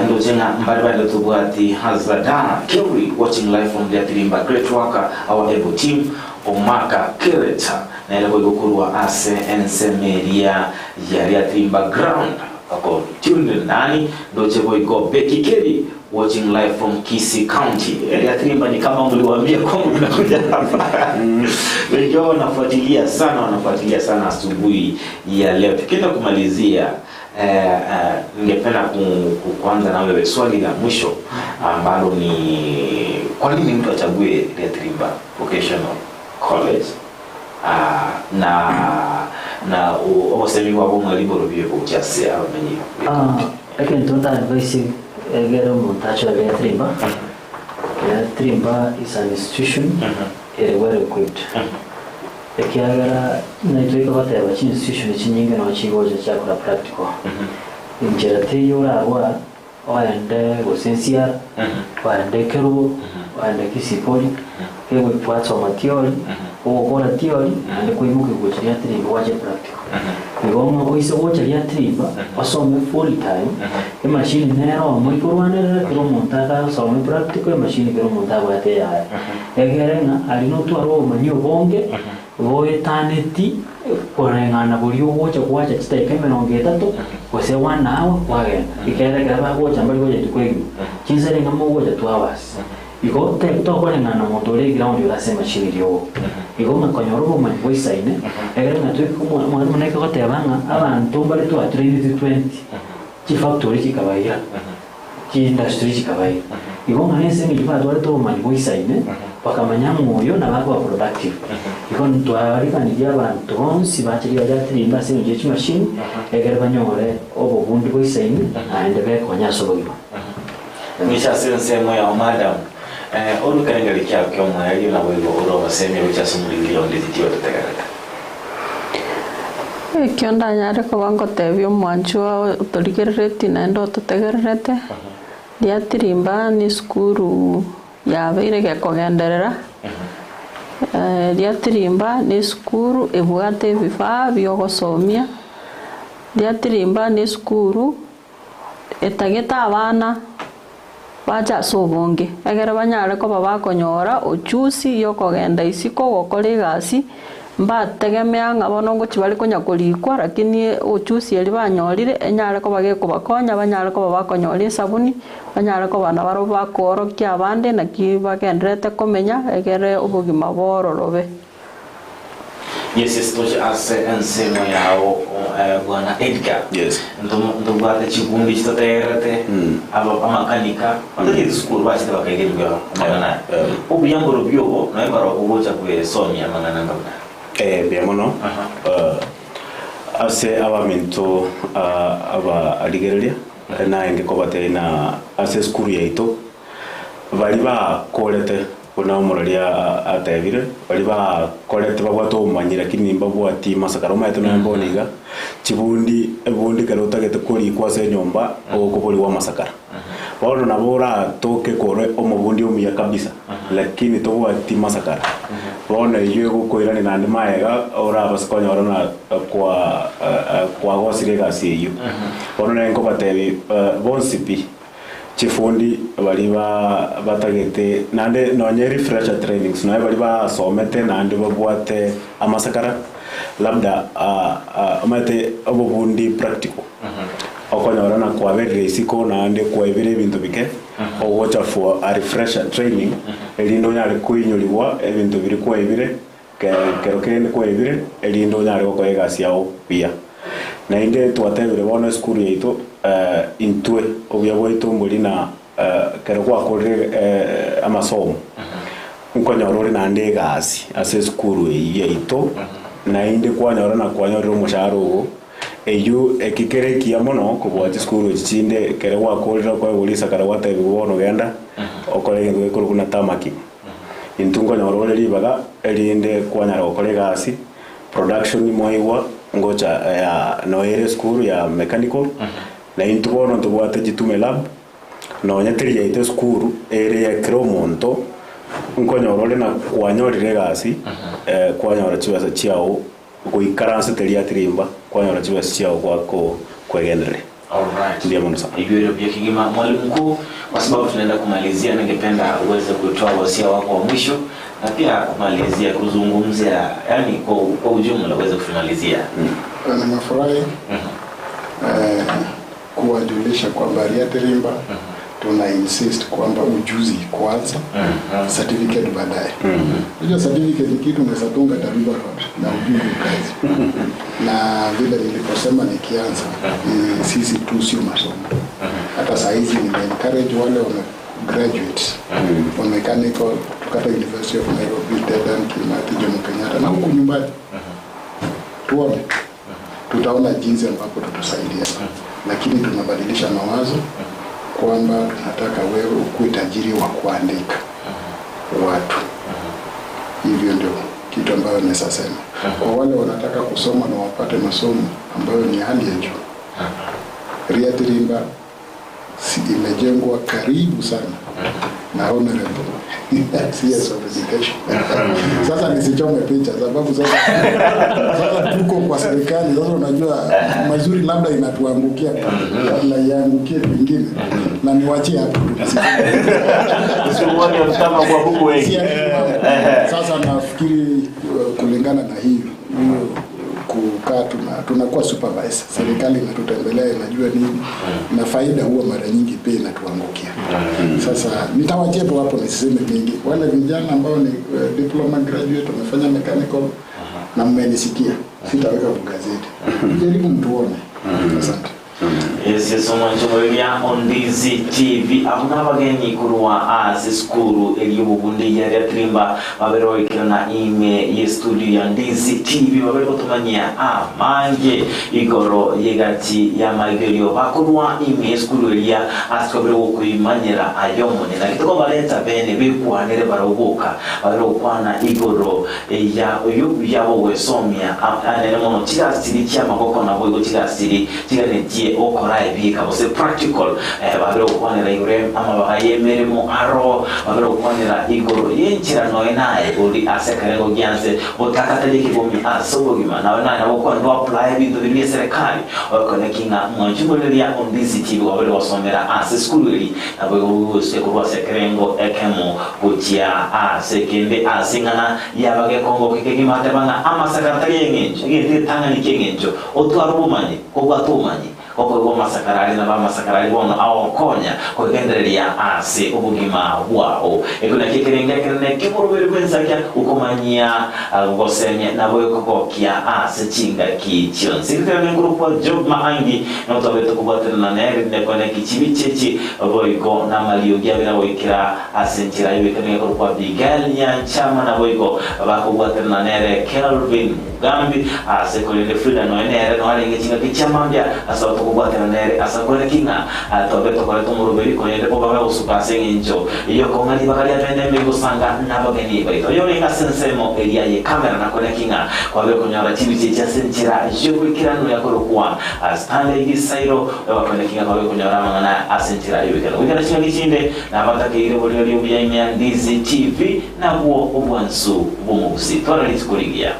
Speaker 1: ndio jenga mbali tubwati hazadana Kerry watching live from RIATIRIMBA. Great worker our able team omaka kereta na ile gokurwa ase ensemeria ya RIATIRIMBA ground ako tunde ndani ndio chebo iko Becky Kerry watching live from Kisii County. RIATIRIMBA ni kama mliwaambia kwamba mnakuja hapa. Wengi wanafuatilia sana asubuhi ya leo. Tukienda kumalizia ningependa kuanza na wewe swali la mwisho ambalo ni kwa nini mtu achague RIATIRIMBA Vocational College na wasemi wao mwalimu rubio kuchasi au menyi.
Speaker 5: Lakini tunataka advice gero montacho ya RIATIRIMBA. RIATIRIMBA is an institution well equipped. Ekiagara naitwa bata ya institution chinyinga na chigoje cha kula practical. Injerate yora waende gosensia waende kero waende kisipoli ewe pwatso matioli ogora tioli ande kuimuke goje RIATIRIMBA waje practical. Igoma koise goje RIATIRIMBA asome full time machine nero muri kurwanera kero montaga asome practical machine kero montaga bate ya egerenga alino twaro manyo bonge woe taneti korengana buriyo goje kwacha chitaika 30 kose 1 hour wagenda ikere gaba goje mbali goje tukwegi chinsere ngamo goje 2 hours iko to korengana motore ground yasema chiriyo iko makonyoro mu voice egere natwe mwana muneke gotebanga abantu bali to 2020 chi factory kikabaira chi industry kikabaira iko nganese ni bado wale to mu voice bakamanya moyo na bako productive iko ntwarika ni abantu bonsi bakiri RIATIRIMBA sinje chi machine egere banyore obo bundi voice ande be konyaso boyo
Speaker 1: misha sense moya madam onu kanengali kya kyomo yali na wewe oro baseme ucha sumulingiro ndizitio tetegarata
Speaker 3: kionda nyare ko bango tebyo mwancho toligereti na ndo tutegerete RIATIRIMBA ni skuru yabeire gekogenderera RIATIRIMBA ni skuru ebwate bifaa byogosomia RIATIRIMBA ni skuru etageta abana bacha sobonge egere banyare ko babakonyora ochusi yokogenda isiko gokora igasi mbategemea ngabono ngo chibali konyakorikwa lakini ochusi eli banyorire enyare ko bageko bakonya banyare ko babakonyora sabuni banyare ko bana baro bakorokia abande na kibagendrete komenya egere obugima bororobe.
Speaker 1: Yes, estoy hace enseno yao bwana Edgar.
Speaker 4: Yes.
Speaker 1: Ndo bata chibundi chitaterete aba makanika. Ndiri skuru basi tabakaige byo magana. Obu yango rubyo na ibara kubocha kwe somya magana ngabana.
Speaker 4: Biamono. Ase abamento aba aligerelia na engeko batena ase skuru yaito. Bali ba kolete kuna umuralia atevire bali ba kolete babwato umanyira kini babwati masakaro maito na mboniga chibundi ebundi kalota gete kuri kwase nyomba okoboli wa masakara bono nabora toke kore omubundi omuya kabisa lakini tobwa tima sakara bono iyo gukoira ni nandi maega ora baskonya orona kwa gosire gasi iyo bono nengo batebi bonsipi chifundi bali batagete nande nonye refresher trainings no bali basomete nande babwate amasakara labda amate obubundi practical okonyora na kwa very siko nande kwa ibire bintu bike o watch for a refresher training elindo nyari kuinyuliwa ebintu biri kwa ibire kero kende kwa ibire elindo nyari ko egasi yao pia na inde twatebire bono school yeito intwe obyabo ito muri na kero kwa kore amasomo ukonyorore nande gasi ase school yeito na inde kwanyora na kwanyorore umusharo eyu ekikere kiamono kubwati school chinde kere wa kolira kwa bulisa kara wata bibono genda okole ngwe kuna tamaki intungo nyorore libaga elinde kwanyara okole gasi production moiwa ngocha ya noere school ya mechanical na intugono tubwate jitume lab no nyatiri ya ite school ere ya kromonto nkonyorore na kwanyorire gasi kwanyora chiwasa chiao kuikaranse RIATIRIMBA kwanyora chiwasa chiao kwako kwegendere.
Speaker 1: Alright.
Speaker 4: Ndio mwanzo.
Speaker 1: Hiyo pia kingima mwalimu mkuu, kwa sababu tunaenda kumalizia, ningependa uweze kutoa wasia wako wa mwisho na pia kumalizia kuzungumzia, yani kwa ujumla uweze kumalizia.
Speaker 2: Nimefurahi kuwajulisha kwamba RIATIRIMBA tuna insist kwamba ujuzi kwanza, certificate baadaye. Hiyo certificate ni kitu unaweza tunga deliver na ujuzi kazi. Na vile niliposema nikianza, sisi tu sio masomo. Hata saa hizi ni encourage wale wana graduate wa mechanical kutoka University of Nairobi, Dedan, Kimathi, Jomo Kenyatta na huko nyumbani. Tuone. Tutaona jinsi ambapo tutasaidia. Lakini tunabadilisha mawazo kwamba tunataka wewe ukuwe tajiri wa kuandika watu. Hivyo ndio kitu ambayo nimesema. Kwa wale wanataka kusoma na wapate masomo ambayo ni hali ya juu, RIATIRIMBA imejengwa karibu sana na honorable CS of Education. Sasa nisichome picha sababu sasa tuko kwa serikali, sasa unajua mazuri labda inatuangukia kabla iangukie vingine, na niwachie hapo tu.
Speaker 1: Sio kama kwa buku wengi.
Speaker 2: Sasa nafikiri kulingana na hiyo kukaa tunakuwa supervisor. Serikali inatutembelea, inajua nini na faida huwa mara nyingi pia inatuangukia. Sasa nitawachia tu hapo nisiseme mingi. Wale vijana ambao ni diploma graduate wamefanya mechanical na mmenisikia, sitaweka kwa gazeti. Jaribu mtuone. Asante.
Speaker 1: Yes, so much on Ndizi TV. Abuna bageni kuruwa as skuru eliyobugundi ya RIATIRIMBA babero ikirana ime ye studio ya Ndizi TV babero kutumanyia manje igoro yegati ya Abigael bakuruwa ime skuru ya askobero kuyimanyira ayomone na kitoko baleta bene bikwanire barobuka babero kwana igoro ya yabo wesomya anene mono chigastiri cy'amakoko nabo igo chigastiri chiganetie okora ibika bose practical babero kwanira igore ama bayemeremo aro babero kwanira igoro yenchira no enaye uri asekarego gyanse botakatali kibomi asobogima nawe naye nabo kwa ndo apply bintu biri serikali okonekinga mwanjumulia on Ndizi TV babero wasomera school nabo wose kurwa sekerengo ekemo kutia sekende asingana yabage kongo kikimate banga amasakatali yengenjo ngende tangani kengenjo otwarubumanye kogatumanye koko masakarari na masakarari bono awokonya ko gendereria ase ubugima bwao ekuna kikirenga kirene kimurubiri kwensakya ukomanyia gosenya nabo yokokia ase chinga kichon sikirene grupo job maangi no tobeto kubatana nere ne kone kichibichechi boyko na malio gyabira boykira asentira yibekene grupo Abigael ya chama na boyko bakubatana nere Kelvin Gambi ase kolende Frida no nere no alinge chinga kichama mbya asa tokubwatanere asakore kinga tobe tokore tomuruberi koyende obaga usupase ngincho iyo kongani bakali atende mbigusanga nabageni baito yo inga sensemo elia ye kamera na kone kinga kwa be kunyara chibi cha senchira jebu kirano yakorokuwa stande igisairo bakone kinga kwa be kunyara mangana asenchira yibekero wikana chinga gichinde na batake ile bolyo by'imya Ndizi TV na buo obwansu bumugusi tora litikuligia.